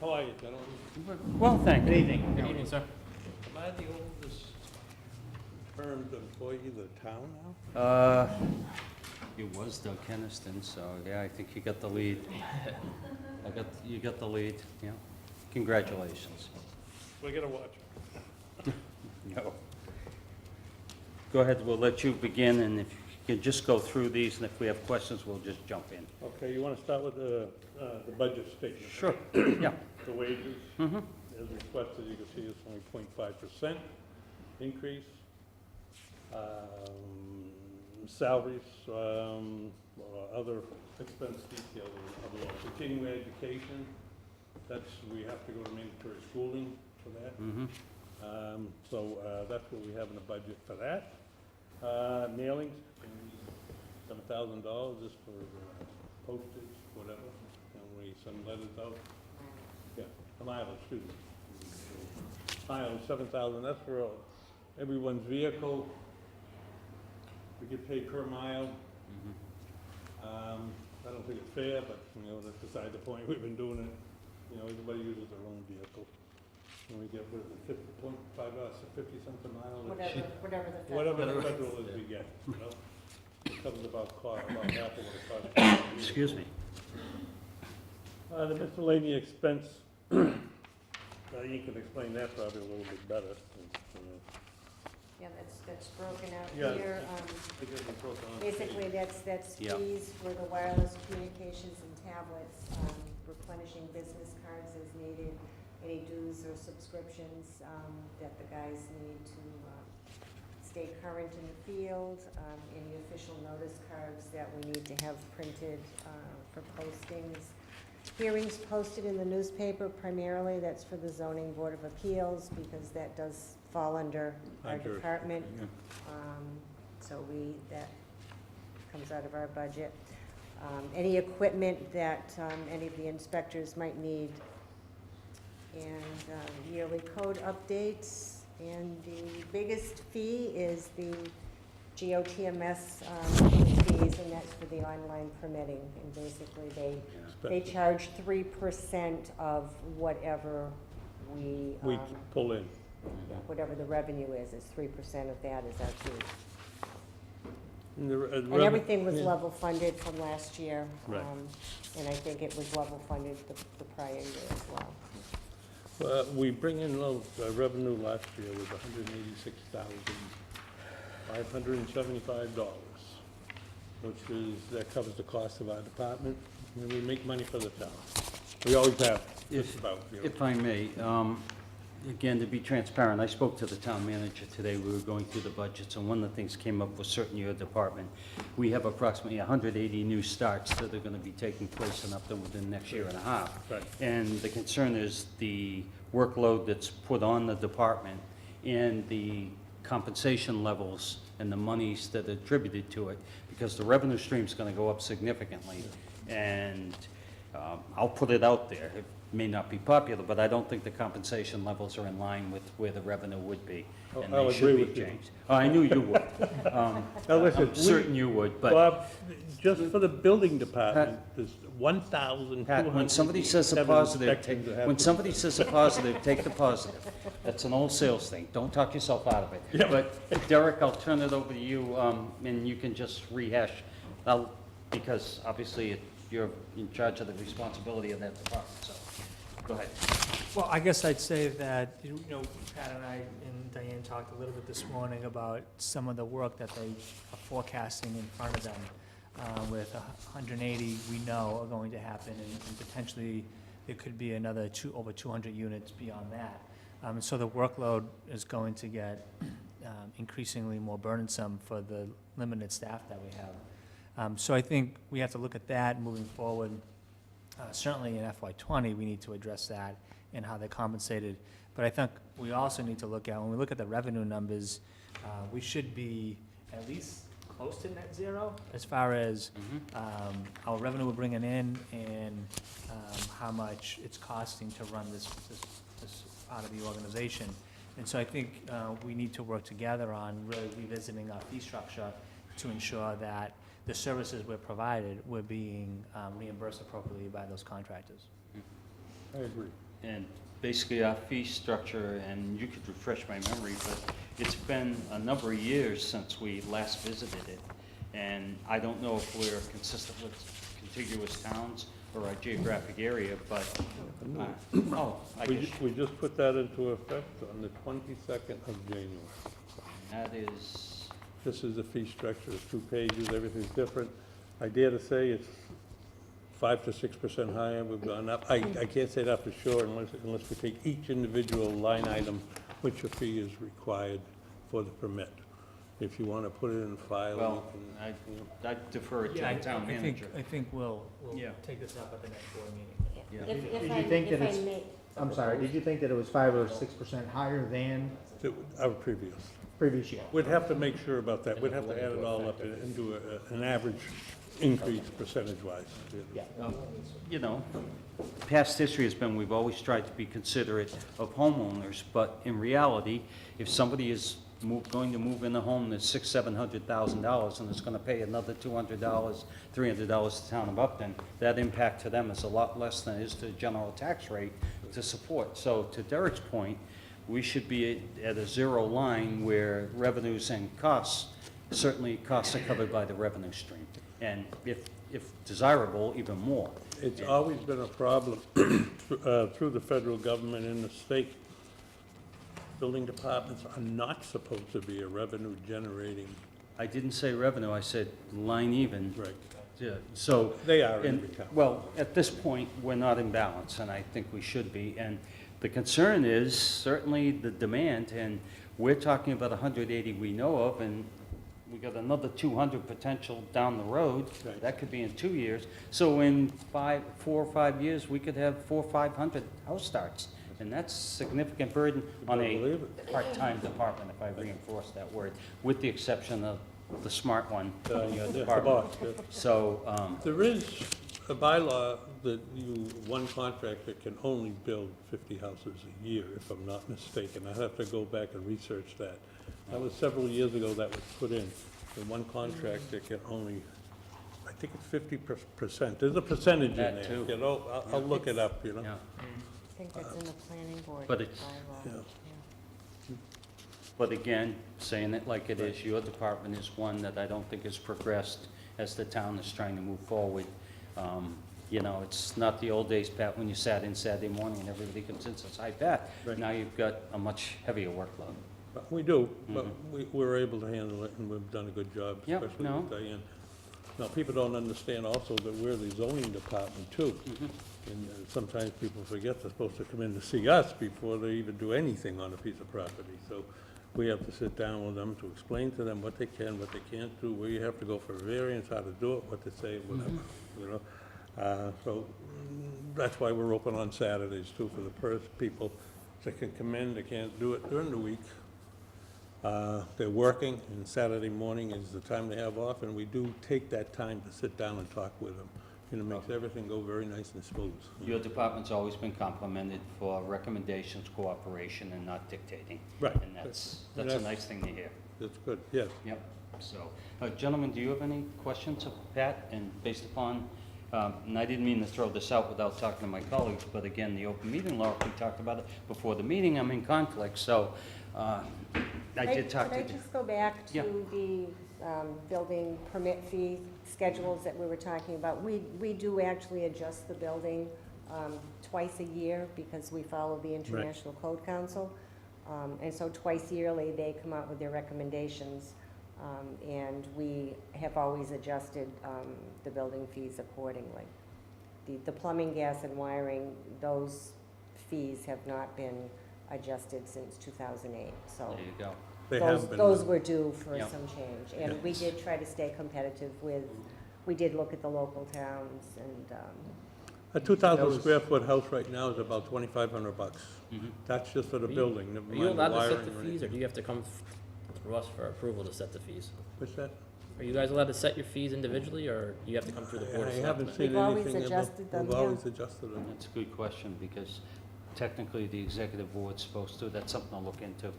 How are you, gentlemen? Well, thank Good you. evening. Good evening, sir. Am I the oldest termed employee of the town now? It was Doug Keniston, so yeah, I think you got the lead. You got the lead, yeah. Congratulations. We gotta watch. No. Go ahead, we'll let you begin, and if you can just go through these, and if we have questions, we'll just jump in. Okay, you wanna start with the budget statement? Sure, yeah. The wages, Mm-hmm. as requested, you can see it's only 0.5% increase. Salaries, other expense details of the continuing education, we have to go to mandatory schooling for that. Mm-hmm. So that's what we have in the budget for that. Mailings, $7,000 just for postage, whatever, and we send letters out. Yeah, from Iowa students. Iowa, $7,000, that's for everyone's vehicle. We get paid per mile. I don't think it's fair, but, that's beside the point. We've been doing it, everybody uses their own vehicle. And we get rid of the 50 cents a mile. Whatever the. Whatever the federal is we get, you know? It comes about half of what it costs. Excuse me. The miscellaneous expense, you can explain that probably a little bit better. Yeah, that's broken out Yeah. here. Because it's both on- Basically, that's Yeah. fees for the wireless communications and tablets, replenishing business cards as needed, any dues or subscriptions that the guys need to stay current in the field, any official notice cards that we need to have printed for postings. Hearings posted in the newspaper primarily, that's for the zoning board of appeals, because that does fall under our Under- department. yeah. So that comes out of our budget. Any equipment that any of the inspectors might need, and yearly code updates. And the biggest fee is the GOTMS fees, and that's for the online permitting. And basically, they charge 3% of whatever we pull in. whatever the revenue is 3% of that is our fee. And And everything was level funded from last year. Right. And I think it was level funded the prior year as well. We bring in revenue last year was $186,575, that covers the cost of our department, and we make money for the town. We always have, just about, you know. If I may, again, to be transparent, I spoke to the town manager today. We were going through the budgets, and one of the things came up was certainly your department. We have approximately 180 new starts that are going to be taking place in Upton within the next year and a half. Right. And the concern is the workload that's put on the department and the compensation levels and the monies that are attributed to it, because the revenue stream's going to go up significantly. And I'll put it out there. It may not be popular, but I don't think the compensation levels are in line with where the revenue would be. And I'll they should agree be with you. changed. Oh, I knew you would. Now, listen, I'm certain you would, but Bob, just for the building department, there's 1,200. Pat, when somebody says a positive, take the positive. That's an old sales thing. Don't talk yourself out of it. Yeah. But Derek, I'll turn it over to you, and you can just rehash, because obviously you're in charge of the responsibility of that department, so go ahead. Well, I guess I'd say that, you know, Pat and I and Diane talked a little bit this morning about some of the work that they are forecasting in front of them. With 180, we know are going to happen, and potentially there could be another over 200 units beyond that. So the workload is going to get increasingly more burdensome for the limited staff that we have. So I think we have to look at that moving forward. Certainly in FY20, we need to address that and how they're compensated. But I think we also need to look at, when we look at the revenue numbers, we should be at least close to net zero as far as our revenue we're bringing in and how much it's costing to run this part of the organization. And so I think we need to work together on really revisiting our fee structure to ensure that the services we're provided, we're being reimbursed appropriately by those contractors. I agree. And basically our fee structure, and you could refresh my memory, but it's been a number of years since we last visited it. And I don't know if we're consistent with contiguous towns or our geographic area, but, I guess We just put that into effect on the 22nd of January. that is, This is the fee structure, it's 2 pages, everything's different. I dare to say it's 5 to 6% higher, we've gone up. I can't say that for sure unless we take each individual line item, which a fee is required for the permit. If you want to put it in file, you well, can. I defer it to the town manager. I think we'll Yeah. take this up at the next board meeting. Yeah. Did you think that it's- I'm sorry, did you think that it was 5 or 6% higher than Our previous. previous year? We'd have to make sure about that. We'd have to add it all up and do an average increase percentage-wise. Yeah. You know, past history has been, we've always tried to be considerate of homeowners, but in reality, if somebody is going to move in a home that's $600,000-$700,000 and it's gonna pay another $200, $300 to the town of Upton, that impact to them is a lot less than it is to the general tax rate, to support. So to Derek's point, we should be at a zero line where revenues and costs, certainly costs are covered by the revenue stream. And if desirable, even more. It's always been a problem through the federal government and the state. Building departments are not supposed to be a revenue generating. I didn't say revenue, I said line even. Right. Yeah, so. They are in and- every town. Well, at this point, we're not in balance, and I think we should be. And the concern is certainly the demand, and we're talking about 180 we know of, and we got another 200 potential down the road. Right. That could be in 2 years. So in 4 or 5 years, we could have 400 or 500 house starts. And that's significant burden on Believe a it. part-time department, if I reinforce that word, with the exception of the smart one in your Yeah, the department. boss, yeah. So, There is a bylaw that one contractor can only build 50 houses a year, if I'm not mistaken. I have to go back and research that. That was several years ago that was put in. And one contractor can only, I think it's 50%. There's a percentage in That there. too. You know, I'll look it up, you know. yeah. I think that's in the planning board But it's- bylaw. Yeah. Yeah. But again, saying it like it is, your department is one that I don't think has progressed as the town is trying to move forward. You know, it's not the old days, Pat, when you sat in Saturday morning and everybody comes in and says, hi, Pat. Right. Now you've got a much heavier workload. But we do, but we're able to handle it, and we've done a good job, Yep, especially no. with Diane. Now, people don't understand also that we're the zoning department too. And sometimes people forget they're supposed to come in to see us before they even do anything on a piece of property. So we have to sit down with them to explain to them what they can, what they can't do, where you have to go for a variance, how to do it, what to say, whatever, you know? So that's why we're open on Saturdays too, for the people that can come in, they can't do it during the week. They're working, and Saturday morning is the time they have off, and we do take that time to sit down and talk with them. And it makes everything go very nice and smooth. Your department's always been complimented for recommendations, cooperation, and not dictating. Right. And that's a nice thing to hear. That's good, yes. Yep, so, gentlemen, do you have any questions of Pat? And based upon, and I didn't mean to throw this out without talking to my colleagues, but again, the open meeting law, we talked about it before the meeting, I'm in conflict, so I did talk to. Could I just go back Yeah. to the building permit fee schedules that we were talking about? We do actually adjust the building twice a year because we follow the International Code Council. And so twice yearly, they come out with their recommendations. And we have always adjusted the building fees accordingly. The plumbing, gas, and wiring, those fees have not been adjusted since 2008. So There you go. They those, have been. those were due for Yeah. some change. And Yeah. we did try to stay competitive with, we did look at the local towns and, A 2,000 square foot house right now is about $2,500. Mhm. That's just for the Are you- building, never Are you mind the allowed to wiring set the or fees, or anything. do you have to come through us for approval to set the fees? What's that? Are you guys allowed to set your fees individually, or do you have to come through the board of I haven't selectmen? seen We've always anything about- adjusted them, We've yeah. always adjusted them. That's a good question, because technically the executive board's supposed to, that's something to look into.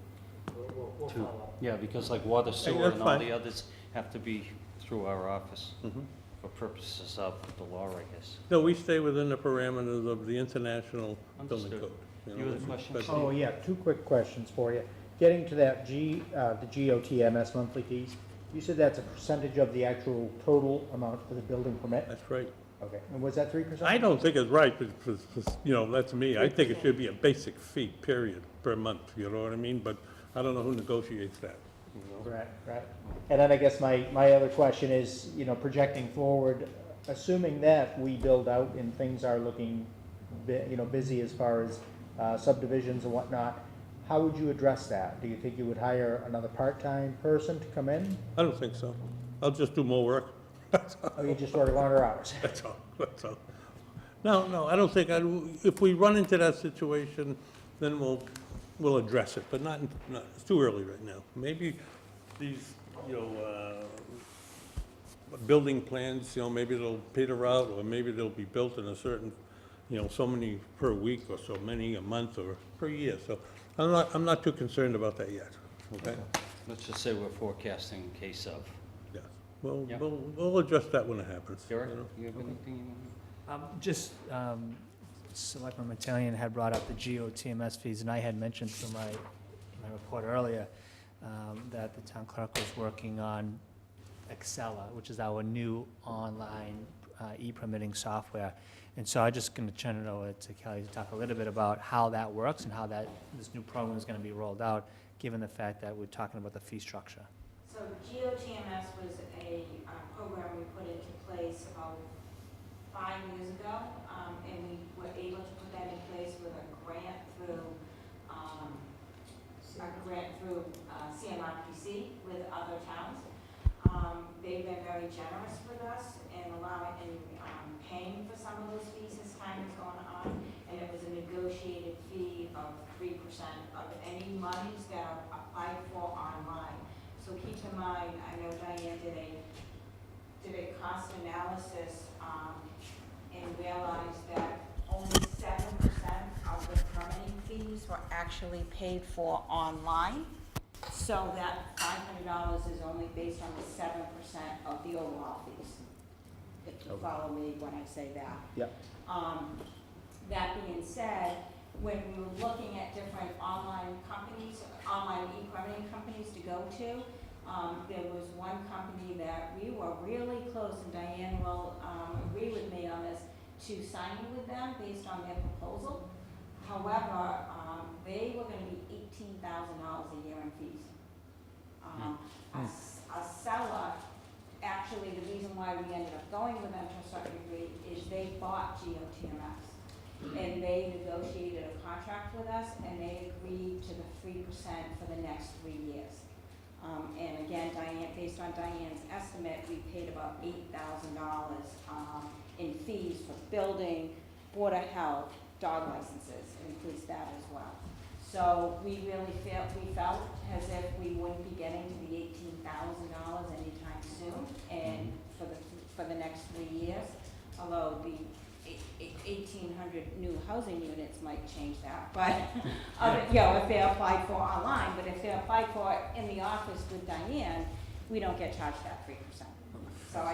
too. Yeah, because like water, sewer, that's and all fine. the others have to be through our office Mhm. for purposes of the law, I guess. No, we stay within the parameters of the international building Understood. code. You know, have a question, but- Steve? Oh, yeah, two quick questions for you. Getting to that the GOTMS monthly fees, you said that's a percentage of the actual total amount for the building permit? That's right. Okay, and was that 3%? I don't think it's right, but, you know, that's me. I think it should be a basic fee, period, per month, you know what I mean? But I don't know who negotiates that, you know? Right. And then I guess my other question is, you know, projecting forward, assuming that we build out and things are looking, busy as far as subdivisions and whatnot, how would you address that? Do you think you would hire another part-time person to come in, I don't think so. I'll just do more work. or you just work longer hours? That's all, that's all. No, I don't think, if we run into that situation, then we'll address it, but not, it's too early right now. Maybe these, building plans, maybe they'll peter out, or maybe they'll be built in a certain, so many per week, or so many a month, or per year. So I'm not too concerned about that yet, okay? Let's just say we're forecasting in case of. Yes. Well, Yeah. we'll address that when it happens. Derek, you know? you have anything you want? Just Selectman Matalian had brought up the GOTMS fees, and I had mentioned through my report earlier that the town clerk was working on Excella, which is our new online e-permitting software. And so I'm just going to turn it over to Kelly to talk a little bit about how that works and how this new program is going to be rolled out, given the fact that we're talking about the fee structure. So GOTMS was a program we put into place about 5 years ago, and we were able to put that in place with a grant through CMRPC with other towns. They've been very generous with us in allowing and paying for some of those fees as time has gone on, and it was a negotiated fee of 3% of any monies that are applied for online. So keep in mind, I know Diane did a cost analysis and realized that only 7% of the permitting fees were actually paid for online. So that $500 is only based on the 7% of the overall fees, if you follow me when I say that. Yep. That being said, when we were looking at different online companies, online e-permitting companies to go to, there was one company that we were really close, and Diane will agree with me on this, to signing with them based on their proposal. However, they were going to be $18,000 a year in fees. A seller, actually, the reason why we ended up going with them to a certain degree is they bought GOTMS. And they negotiated a contract with us, and they agreed to the 3% for the next 3 years. And again, Diane, based on Diane's estimate, we paid about $8,000 in fees for building, Board of Health, dog licenses, it includes that as well. So we really felt as if we wouldn't be getting to the $18,000 anytime soon, and for the next 3 years, although the 1,800 new housing units might change that, but, if they're applied for online, but if they're applied for in the office with Diane, we don't get charged that 3%. So I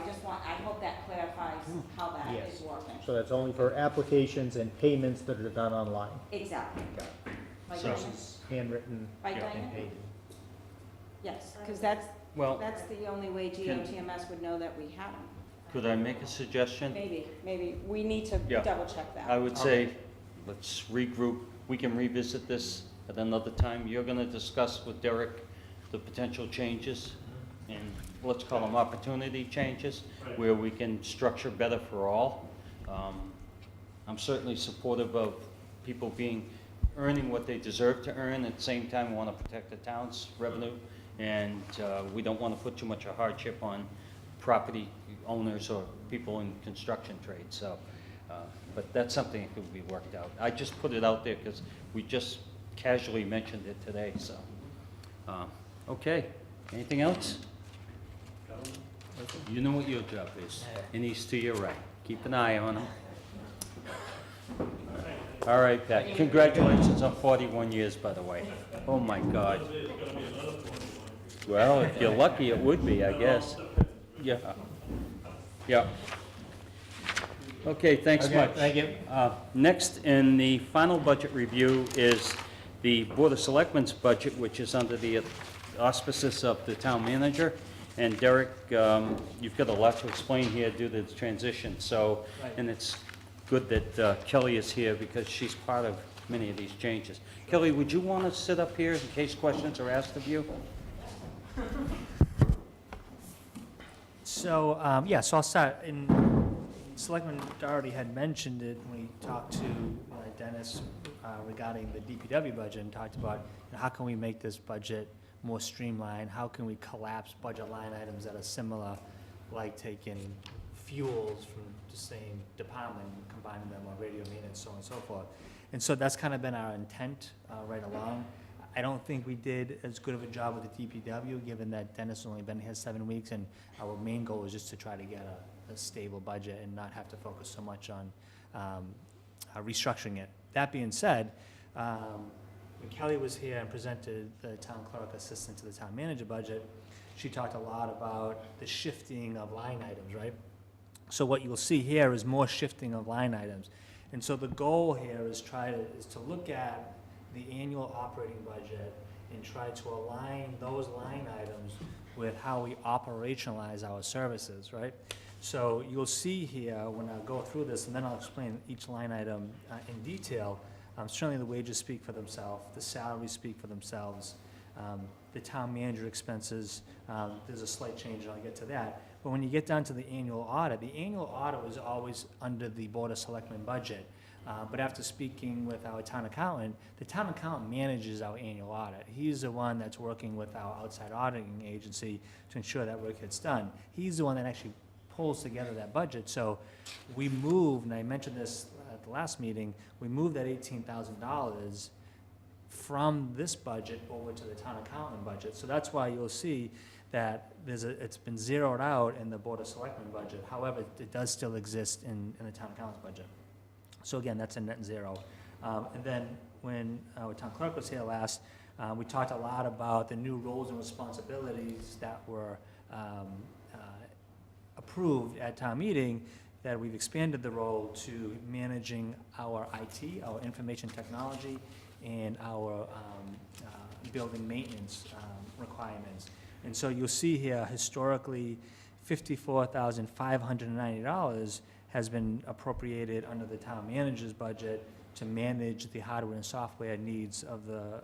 hope that clarifies how that is working. So that's only for applications and payments that are done online. Exactly. Like So- Diane? Handwritten Like and Diane? paid. Yes, because that's Well, the only way GOTMS would know that we had them. could I make a suggestion? Maybe, we need to Yeah. double check that. I would say, let's regroup. We can revisit this at another time. You're going to discuss with Derek the potential changes, and let's call them opportunity changes, where we can structure better for all. I'm certainly supportive of people earning what they deserve to earn. At the same time, we want to protect the town's revenue, and we don't want to put too much of hardship on property owners or people in construction trade. So, but that's something that could be worked out. I just put it out there because we just casually mentioned it today, so. Okay, anything else? You know what your job is, and he's to your right. Keep an eye on him. All right, Pat, congratulations on 41 years, by the way. Oh, my God. Well, if you're lucky, it would be, I guess. Yeah. Yeah. Okay, thanks much. Thank you. Next, in the final budget review is the Board of Selectmen's budget, which is under the auspices of the town manager. And Derek, you've got a lot to explain here due to the transition, so, and it's good that Kelly is here because she's part of many of these changes. Kelly, would you want to sit up here in case questions are asked of you? So, so I'll start. Selectman Doherty had mentioned it when he talked to Dennis regarding the DPW budget, and talked about how can we make this budget more streamlined, how can we collapse budget line items that are similar, like taking fuels from the same department, combining them on radio maintenance, so on and so forth. And so that's kind of been our intent right along. I don't think we did as good of a job with the DPW, given that Dennis has only been here 7 weeks, and our main goal is just to try to get a stable budget and not have to focus so much on restructuring it. That being said, when Kelly was here and presented the town clerk assistant to the town manager budget, she talked a lot about the shifting of line items, right? So what you'll see here is more shifting of line items. And so the goal here is to look at the annual operating budget and try to align those line items with how we operationalize our services, right? So you'll see here, when I go through this, and then I'll explain each line item in detail, certainly the wages speak for themselves, the salaries speak for themselves, the town manager expenses, there's a slight change, and I'll get to that. But when you get down to the annual audit was always under the Board of Selectmen budget. But after speaking with our town accountant, the town accountant manages our annual audit. He's the one that's working with our outside auditing agency to ensure that work gets done. He's the one that actually pulls together that budget. So we moved, and I mentioned this at the last meeting, we moved that $18,000 from this budget over to the town accountant budget. So that's why you'll see that it's been zeroed out in the Board of Selectmen budget. However, it does still exist in the town accountant's budget. So again, that's a net zero. And then when our town clerk was here last, we talked a lot about the new roles and responsibilities that were approved at town meeting, that we've expanded the role to managing our IT, our information technology, and our building maintenance requirements. And so you'll see here, historically, $54,590 has been appropriated under the town manager's budget to manage the hardware and software needs of the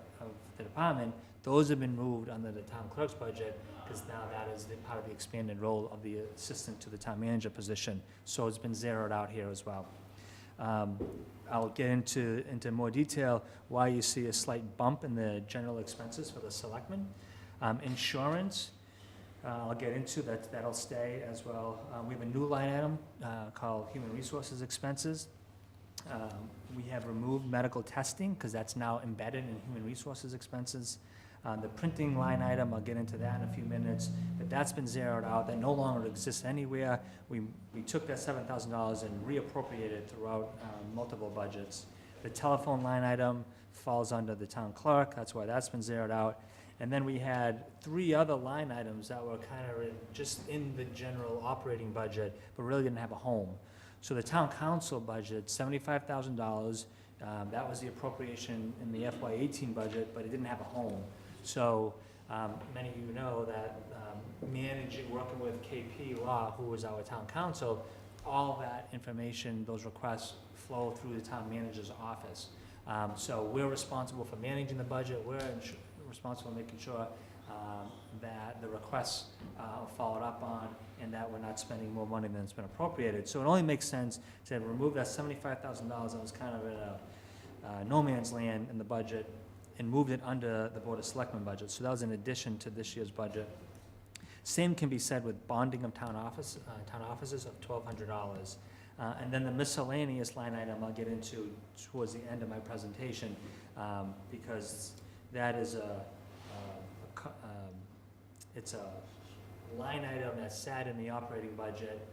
department. Those have been moved under the town clerk's budget, because now that is part of the expanded role of the assistant to the town manager position. So it's been zeroed out here as well. I'll get into more detail why you see a slight bump in the general expenses for the selectmen. Insurance, I'll get into that, that'll stay as well. We have a new line item called human resources expenses. We have removed medical testing, because that's now embedded in human resources expenses. The printing line item, I'll get into that in a few minutes, but that's been zeroed out. That no longer exists anywhere. We took that $7,000 and reappropriated it throughout multiple budgets. The telephone line item falls under the town clerk. That's why that's been zeroed out. And then we had 3 other line items that were kind of just in the general operating budget, but really didn't have a home. So the town council budget, $75,000, that was the appropriation in the FY18 budget, but it didn't have a home. So many of you know that working with KP Law, who was our town council, all that information, those requests flow through the town manager's office. So we're responsible for managing the budget. We're responsible for making sure that the requests are followed up on, and that we're not spending more money than it's been appropriated. So it only makes sense to remove that $75,000 that was kind of in a no man's land in the budget, and moved it under the Board of Selectmen budget. So that was in addition to this year's budget. Same can be said with bonding of town offices of $1,200. And then the miscellaneous line item I'll get into towards the end of my presentation, because that is it's a line item that sat in the operating budget,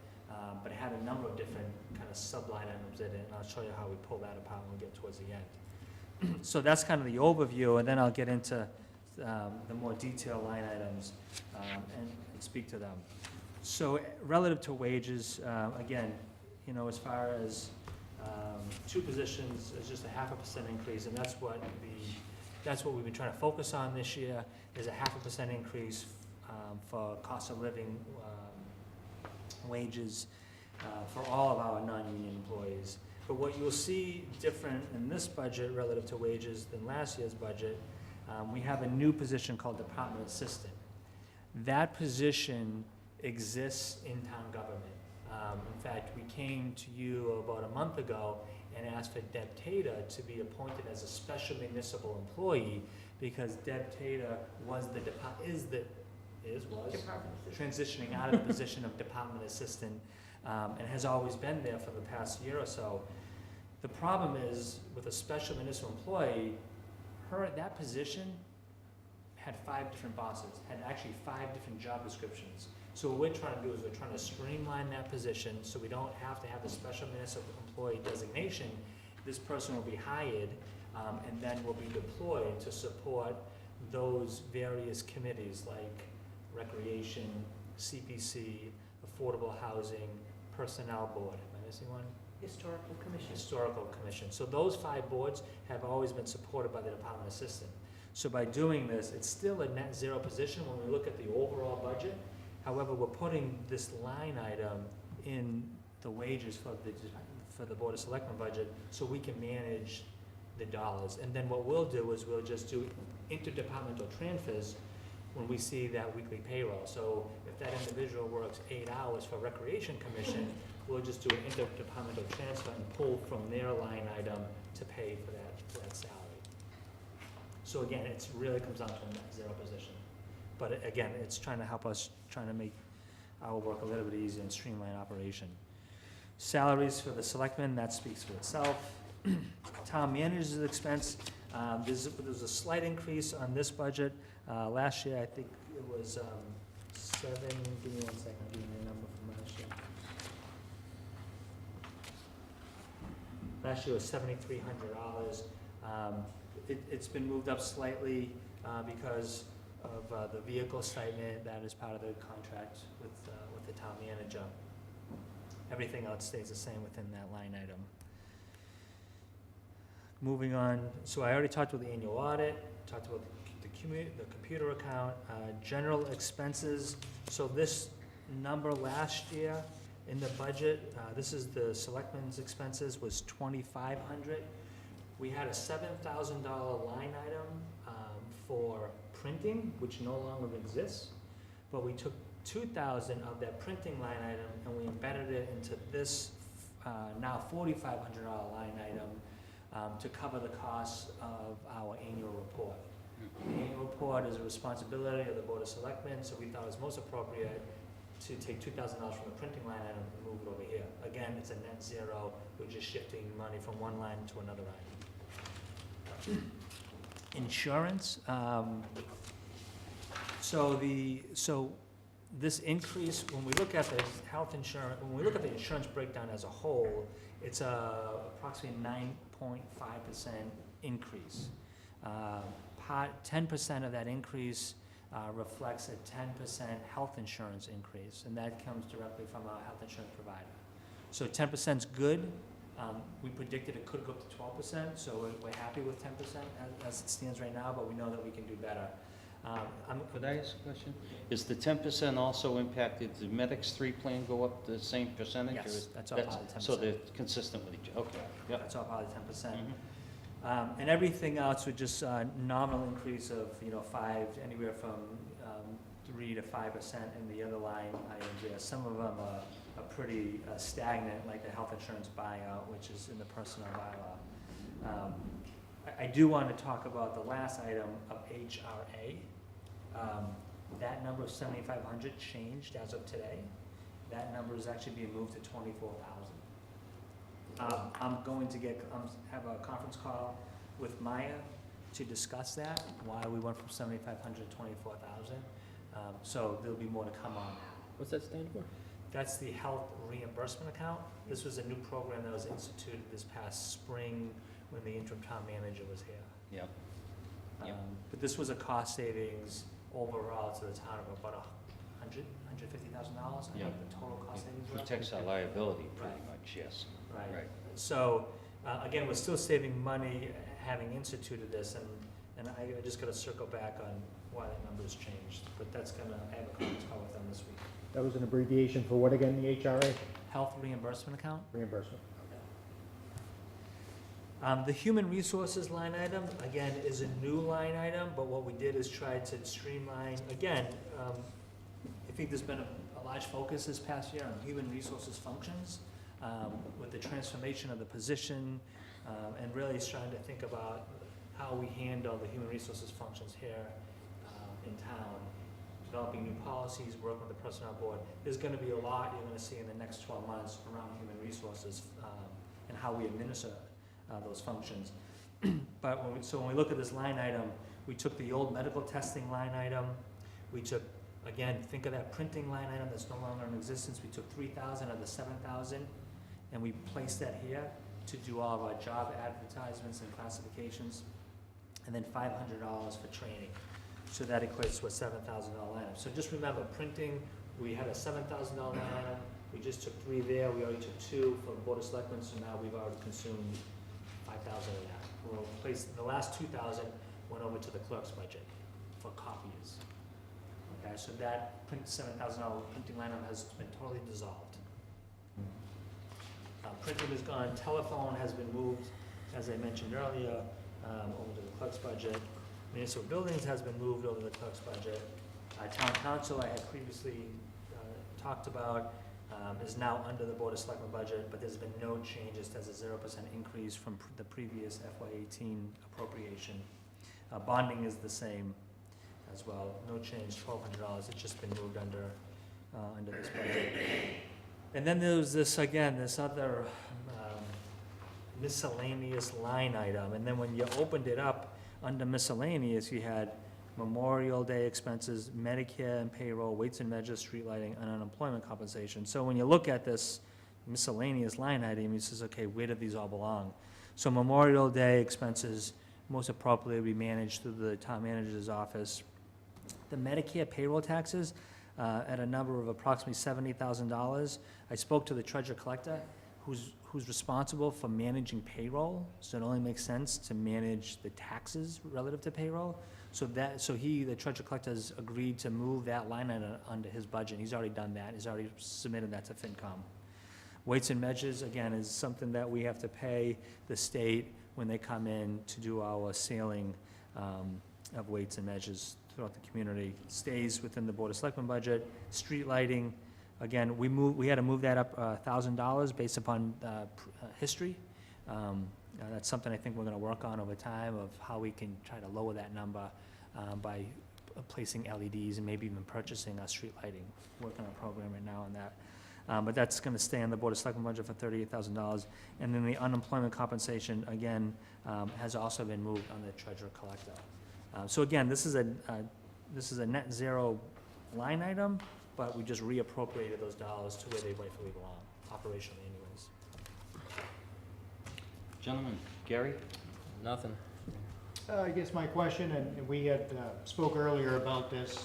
but had a number of different kind of sub-line items in it, and I'll show you how we pull that apart when we get towards the end. So that's kind of the overview, and then I'll get into the more detailed line items and speak to them. So relative to wages, again, you know, as far as 2 positions, it's just a 0.5% increase, and that's what we've been trying to focus on this year, is a 0.5% increase for cost of living wages for all of our non-union employees. But what you'll see different in this budget relative to wages than last year's budget, we have a new position called Department Assistant. That position exists in town government. In fact, we came to you about a month ago and asked for Deb Tater to be appointed as a special municipal employee, because Deb Tater was transitioning out of the position of Department Assistant, and has always been there for the past year or so. The problem is, with a special municipal employee, that position had 5 different bosses, had actually 5 different job descriptions. So what we're trying to do is we're trying to streamline that position so we don't have to have the special municipal employee designation. This person will be hired and then will be deployed to support those various committees like recreation, CPC, affordable housing, personnel board. Am I missing one? Historical Commission. So those 5 boards have always been supported by the department assistant. So by doing this, it's still a net zero position when we look at the overall budget. However, we're putting this line item in the wages for the Board of Selectmen budget so we can manage the dollars. And then what we'll do is we'll just do interdepartmental transfers when we see that weekly payroll. So if that individual works 8 hours for Recreation Commission, we'll just do an interdepartmental transfer and pull from their line item to pay for that salary. So again, it's really comes down to a net zero position. But again, it's trying to help us, trying to make our work a little bit easier and streamline operation. Salaries for the selectmen, that speaks for itself. Town manager's expense, there's a slight increase on this budget. Last year, I think it was 7, give me 1 second, I'll give you the number from last year. Last year was $7,300. It's been moved up slightly because of the vehicle stipend. That is part of the contract with the town manager. Everything else stays the same within that line item. Moving on, so I already talked about the annual audit, talked about the computer account, general expenses. So this number last year in the budget, this is the selectmen's expenses, was $2,500. We had a $7,000 line item for printing, which no longer exists, but we took $2,000 of that printing line item and we embedded it into this now $4,500 line item to cover the costs of our annual report. The annual report is a responsibility of the Board of Selectmen, so we thought it was most appropriate to take $2,000 from the printing line item and move it over here. Again, it's a net zero, we're just shifting money from one line to another line. Insurance, so this increase, when we look at the health insurance, when we look at the insurance breakdown as a whole, it's approximately 9.5% increase. 10% of that increase reflects a 10% health insurance increase, and that comes directly from our health insurance provider. So 10% is good. We predicted it could go up to 12%, so we're happy with 10% as it stands right now, but we know that we can do better. Could I ask a question? Is the 10% also impacted, did Medic's 3 plan go up the same percentage? or Yes, is- that's all part of the 10%. So they're consistent with each other, okay, yep. That's all part of the 10%. Mhm. And everything else would just nominal increase of, 5, anywhere from 3 to 5% in the other line items there. Some of them are pretty stagnant, like the health insurance buyout, which is in the personnel bylaw. I do want to talk about the last item of HRA. That number of 7,500 changed as of today. That number is actually being moved to 24,000. I'm going to have a conference call with Maya to discuss that, why we went from 7,500 to 24,000. So there'll be more to come on that. What's that stand for? That's the health reimbursement account. This was a new program that was instituted this past spring when the interim town manager was here. Yep. Yep. But this was a cost savings overall to the town of about $150,000, I Yeah. think the total cost savings were. Protects our liability pretty Right. much, yes. Right. Right. So, again, we're still saving money having instituted this, and I just gotta circle back on why that number's changed, but that's I have a conference call with them this week. That was an abbreviation for what again, the HRA Health reimbursement account? reimbursement? The human resources line item, again, is a new line item, but what we did is try to streamline, again, I think there's been a large focus this past year on human resources functions, with the transformation of the position, and really trying to think about how we handle the human resources functions here in town, developing new policies, working with the personnel board. There's gonna be a lot you're gonna see in the next 12 months around human resources and how we administer those functions. But when we look at this line item, we took the old medical testing line item, we took, again, think of that printing line item that's no longer in existence, we took 3,000 of the 7,000, and we placed that here to do all of our job advertisements and classifications, and then $500 for training. So that equates to a $7,000 line item. So just remember, printing, we had a $7,000 line item, We just took 3 there, we already took 2 for the Board of Selectmen, so now we've already consumed 5,000 of that. We'll place, the last 2,000 went over to the clerk's budget for copies. Okay, so that $7,000 printing line item has been totally dissolved. Printing is gone, telephone has been moved, as I mentioned earlier, over to the clerk's budget. Municipal buildings has been moved over to the clerk's budget. Town council, I had previously talked about, is now under the Board of Selectmen budget, but there's been no changes. There's a 0% increase from the previous FY18 appropriation. Bonding is the same as well, no change, $1,200. It's just been moved under this budget. And then there's this, again, this other miscellaneous line item, and then when you opened it up, under miscellaneous, you had Memorial Day expenses, Medicare and payroll, weights and measures, street lighting, and unemployment compensation. So when you look at this miscellaneous line item, you says, okay, where do these all belong? So Memorial Day expenses most appropriately be managed through the town manager's office. The Medicare payroll taxes, at a number of approximately $70,000. I spoke to the treasurer collector, who's responsible for managing payroll, so it only makes sense to manage the taxes relative to payroll. So the treasurer collector has agreed to move that line item under his budget. He's already done that. He's already submitted that to FinCom. Weights and measures, again, is something that we have to pay the state when they come in to do our sailing of weights and measures throughout the community. Stays within the Board of Selectmen budget. Street lighting, again, we had to move that up $1,000 based upon history. That's something I think we're gonna work on over time, of how we can try to lower that number by placing LEDs and maybe even purchasing street lighting. Working on a program right now on that. But that's gonna stay on the Board of Selectmen budget for $38,000. And then the unemployment compensation, again, has also been moved on the treasurer collector. So again, this is a net zero line item, but we just reappropriated those dollars to where they rightfully belong, operationally anyways. Gentlemen, Gary? Nothing. I guess my question, and we had spoke earlier about this,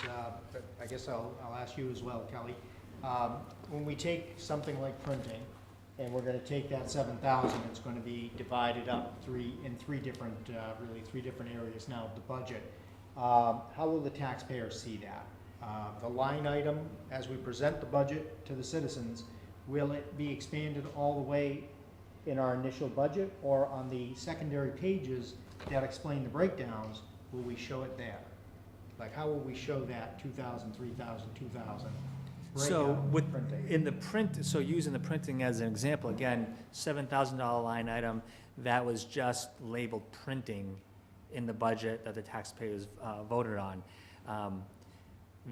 but I guess I'll ask you as well, Kelly. When we take something like printing, and we're gonna take that 7,000, it's gonna be divided up in three different areas now of the budget. How will the taxpayers see that? The line item, as we present the budget to the citizens, will it be expanded all the way in our initial budget, or on the secondary pages that explain the breakdowns, will we show it there? Like, how will we show that 2,000, 3,000, 2,000? So with, printing. in the print, so using the printing as an example, again, $7,000 line item, that was just labeled printing in the budget that the taxpayers voted on.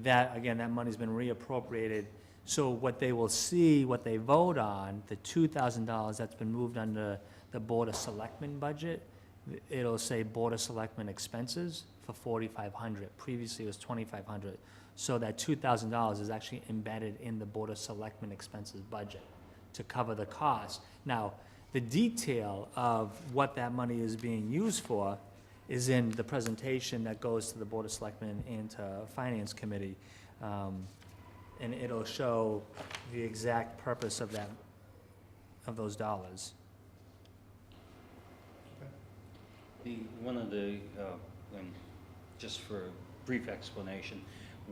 That, again, that money's been reappropriated. So what they will see, what they vote on, the $2,000 that's been moved under the Board of Selectmen budget, it'll say Board of Selectmen expenses for $4,500. Previously, it was $2,500. So that $2,000 is actually embedded in the Board of Selectmen expenses budget to cover the cost. Now, the detail of what that money is being used for is in the presentation that goes to the Board of Selectmen and to Finance Committee. And it'll show the exact purpose of that, of those dollars. One of the, just for a brief explanation,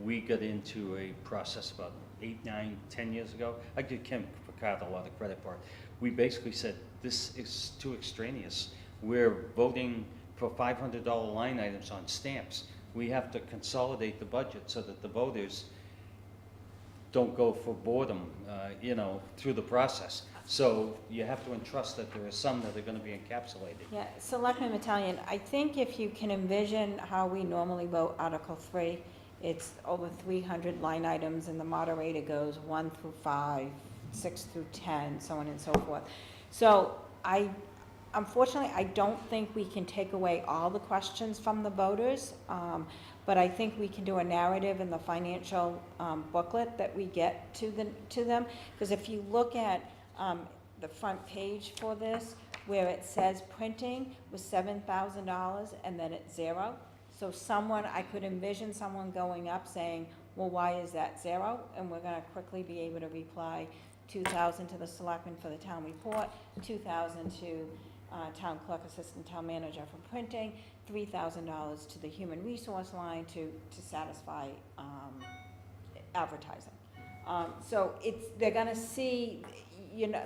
we got into a process about 8, 9, 10 years ago. I give Ken Picard a lot of credit for it. We basically said, this is too extraneous. We're voting for $500 line items on stamps. We have to consolidate the budget so that the voters don't go for boredom, through the process. So you have to entrust that there are some that are gonna be encapsulated. Yeah, Selectman Battalion, I think if you can envision how we normally vote Article 3, it's over 300 line items, and the moderator goes 1 through 5, 6 through 10, so on and so forth. So unfortunately, I don't think we can take away all the questions from the voters, but I think we can do a narrative in the financial booklet that we get to them. Because if you look at the front page for this, where it says printing was $7,000 and then it's zero. So I could envision someone going up saying, well, why is that zero? And we're gonna quickly be able to reply 2,000 to the selectmen for the town report, 2,000 to town clerk, assistant town manager for printing, $3,000 to the human resource line to satisfy advertising. So they're gonna see, you know,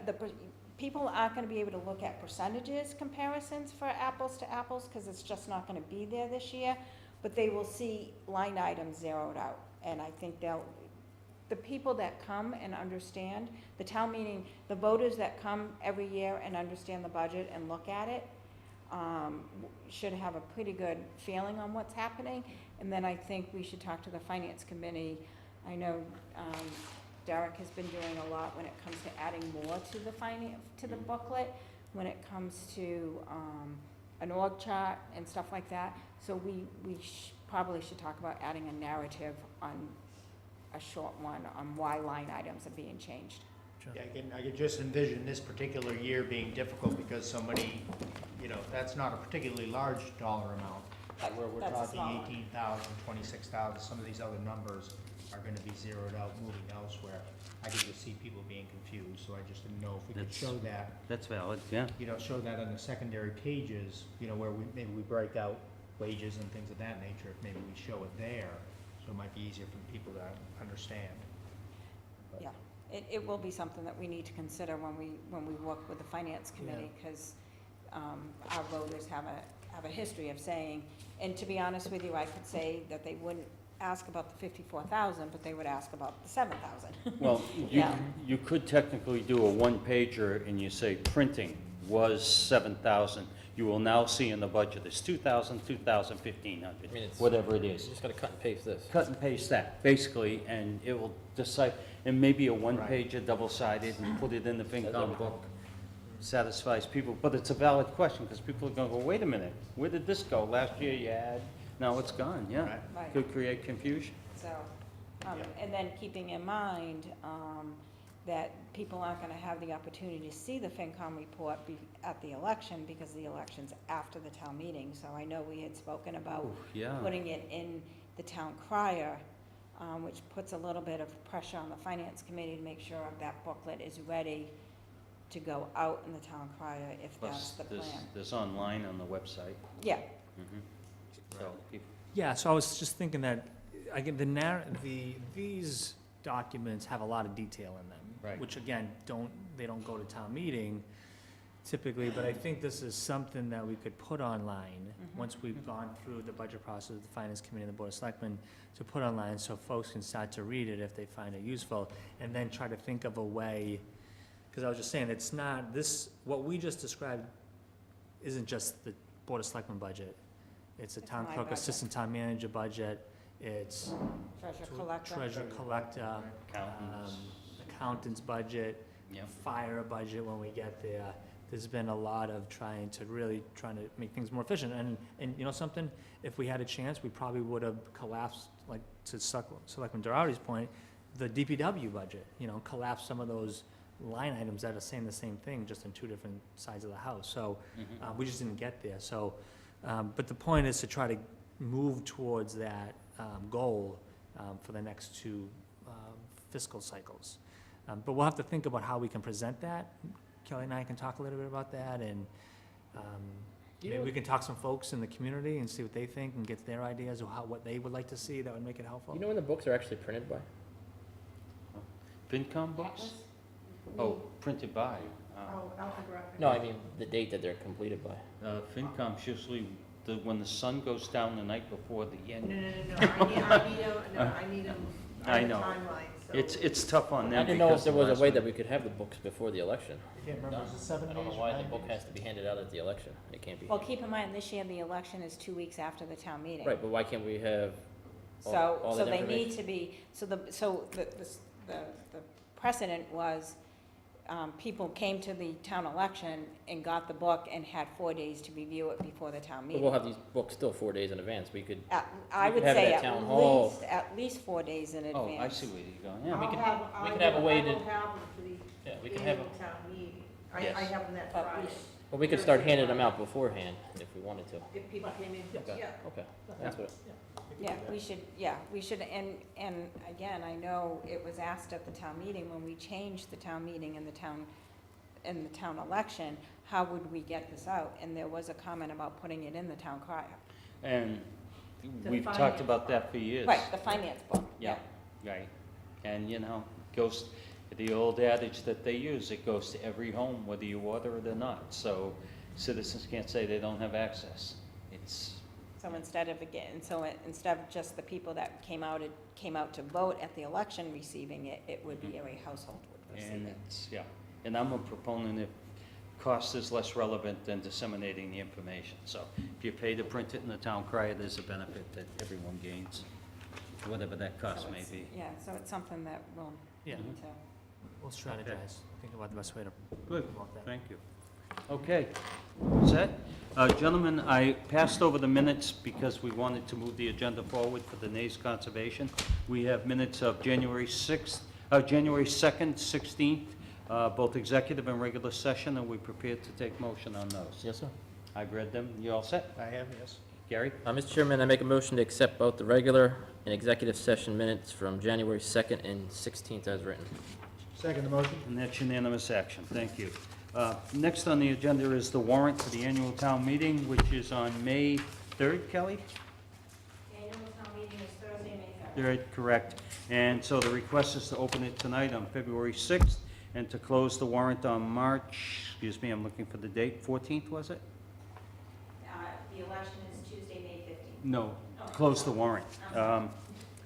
people aren't gonna be able to look at percentages comparisons for apples to apples, because it's just not gonna be there this year, but they will see line items zeroed out. And I think the people that come and understand, the town meeting, the voters that come every year and understand the budget and look at it, should have a pretty good feeling on what's happening. And then I think we should talk to the finance committee. I know Derek has been doing a lot when it comes to adding more to the booklet, when it comes to an org chart and stuff like that. So we probably should talk about adding a narrative on a short one on why line items are being changed. Yeah, I can just envision this particular year being difficult because so many, you know, that's not a particularly large dollar amount. Where we're That's a talking small one. 18,000, 26,000, some of these other numbers are gonna be zeroed out, moving elsewhere. I could just see people being confused, so I just didn't know if we could That's- show that, That's valid, yeah. you know, show that on the secondary pages, you know, where maybe we break out wages and things of that nature, if maybe we show it there, so it might be easier for people to understand. But- Yeah, it will be something that we need to consider when we work with the finance committee, because our voters have a history of saying, and to be honest with you, I could say that they wouldn't ask about the 54,000, but they would ask about the 7,000. Well, Yeah. you could technically do a one-pager and you say printing was 7,000. You will now see in the budget it's 2,000, 2,000, 1,500, I mean, it's- whatever it You is. just gotta cut and paste this. Cut and paste that, basically, and it will decide, and maybe a one-pager, double-sided, and put it in the FinCom book. Satisfies people, but it's a valid question, because people are gonna go, wait a minute, where did this go? Last year you had, now it's gone, yeah. Right. Right. Could create confusion. So, and then keeping in mind that people aren't gonna have the opportunity to see the FinCom report at the election, because the election's after the town meeting. So I know we had spoken about Yeah. putting it in the town crier, which puts a little bit of pressure on the finance committee to make sure that booklet is ready to go out in the town crier if that's Plus, the plan. there's online on the website. Yeah, Mhm. So, people- Yeah, so I was just thinking that, again, these documents have a lot of detail in them. Right. Which again, they don't go to town meeting typically, but I think this is something that we could put online, Mhm. once we've gone through the budget process with the finance committee and the board of selectmen, to put online so folks can start to read it if they find it useful, and then try to think of a way, because I was just saying, it's not, what we just described isn't just the board of selectmen budget. It's a It's town my clerk, budget. assistant town manager budget, it's treasure collector. treasurer collector, Accountants. accountant's budget, Yep. fire budget when we get there. There's been a lot of trying to make things more efficient, and you know something, if we had a chance, we probably would have collapsed, like to Selectman Durardi's point, the DPW budget, you know, collapse some of those line items that are saying the same thing, just in two different sides of the house, so, Mhm. we just didn't get there, so, but the point is to try to move towards that, goal, for the next two, fiscal cycles. But we'll have to think about how we can present that. Kelly and I can talk a little bit about that, and maybe we can talk to some folks in the community and see what they think and get their ideas of what they would like to see that would make it helpful. You know when the books are actually printed by? FinCom books? Atlas? Oh, printed by. No, I mean the date that they're completed by. FinCom's usually when the sun goes down the night before the end. I need them I on a know. timeline, so. It's tough on them. I didn't know because if there the was last a way one- that we could have the books before the election. I can't remember, is it 7 I days don't know or why the 9 book days? has to be handed out at the election. It can't be. Well, keep in mind, this year, the election is 2 weeks after the town meeting. Right, but why can't we have all So that they information? need to be, so the precedent was, people came to the town election and got the book and had 4 days to review it before the town But meeting. we'll have these books still 4 days in advance. We could, I we would could have it say at town hall. at least 4 days in advance. Oh, I see where you're going, we yeah. could have a way to- I will have them for the yeah, we can have, annual town meeting. I Yes. have them that But Friday. Well, we could start handing them out beforehand if we wanted to. If people came in, Okay. yeah. Okay, that's what, Yeah, we should, and again, I know it was asked at the town meeting, when we changed the town meeting and the town election, how would we get this out? And there was a comment about putting it in the town crier. And The we've talked finance about that for years. Right, the finance book, Yeah, right. And, you know, goes, the old adage that they use, it goes to every home, whether you order it or not. So citizens can't say they don't have access. It's, So instead of just the people that came out to vote at the election receiving it, it would be every household would receive and it. it's, yeah. And I'm a proponent if cost is less relevant than disseminating the information. So if you pay to print it in the town crier, there's a benefit that everyone gains, whatever that cost So may it's- be. Yeah, so it's something that we'll Yeah, need to. we'll strategize, think about the best way to Good, promote that. thank you. Okay, set. Gentlemen, I passed over the minutes because we wanted to move the agenda forward for the Nays Conservation. We have minutes of January 2nd, 16th, both executive and regular session, and we prepared to take motion on those. yes, sir. I've read them. You all set? I have, yes. Gary? Mr. Chairman, I make a motion to accept both the regular and executive session minutes from January 2nd and 16th as written. Second the motion? And that's unanimous action. Thank you. Next on the agenda is the warrant for the annual town meeting, which is on May 3rd, Kelly? Annual town meeting is Thursday, May 3rd. 3rd, correct. And so the request is to open it tonight on February 6th and to close the warrant on March, excuse me, I'm looking for the date, 14th, was it? The election is Tuesday, May 15th. No, close the warrant.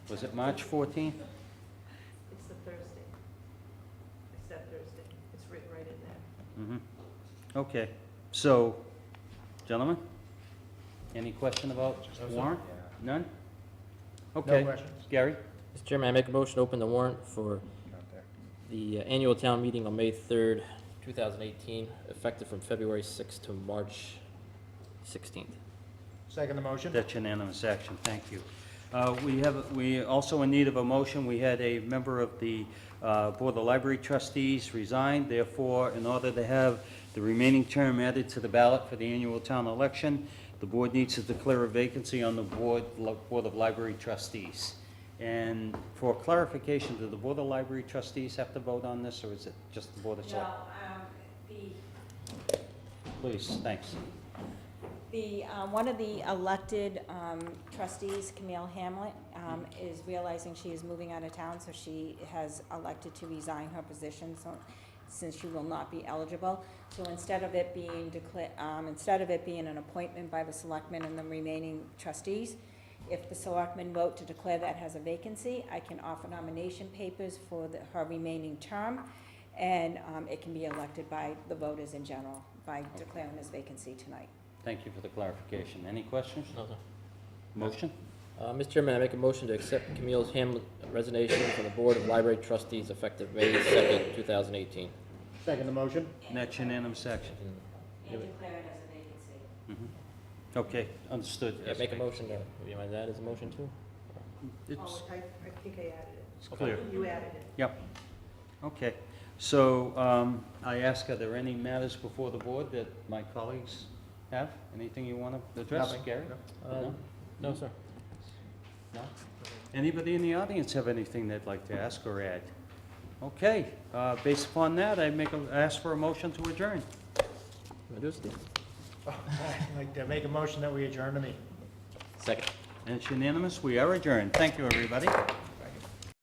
Was it March 14th? It's the Thursday. It's that Thursday. It's written right in there. Mm-hmm. Okay, so, gentlemen, any question about the warrant? None? Okay. No questions? Gary? Mr. Chairman, I make a motion to open the warrant for Not there. the annual town meeting on May 3rd, 2018, effective from February 6th to March 16th. Second the motion? That's unanimous action, thank you. We also in need of a motion, we had a member of the Board of Library Trustees resign, therefore, in order to have the remaining term added to the ballot for the annual town election, the board needs to declare a vacancy on the Board of Library Trustees. And for clarification, do the Board of Library Trustees have to vote on this, or is it just the Board of No, Selectmen? the Please, thanks. one of the elected trustees, Camille Hamlet, is realizing she is moving out of town, so she has elected to resign her position, since she will not be eligible. So instead of it being an appointment by the selectmen and the remaining trustees, if the selectmen vote to declare that has a vacancy, I can offer nomination papers for her remaining term, and it can be elected by the voters in general by declaring this vacancy tonight. Thank you for the clarification. Any questions? No, sir. Motion? Mr. Chairman, I make a motion to accept Camille's resignation from the Board of Library Trustees effective May 2nd, 2018. Second the motion? And that's unanimous action. And declare it as a vacancy. Mhm. Okay, understood. Yeah, make a motion to, you mind that as a motion too? It's Oh, I think I added it. it's clear. You added it. Yep. Okay. So I ask, are there any matters before the board that my colleagues have? Anything you want to address, Nothing. Gary? No? No, sir. No? Anybody in the audience have anything they'd like to ask or add? Okay, based upon that, I ask for a motion to adjourn. Wanna do it, Steve? I'd like to make a motion that we adjourn the meeting. Second. And it's unanimous, we are adjourned. Thank you, everybody.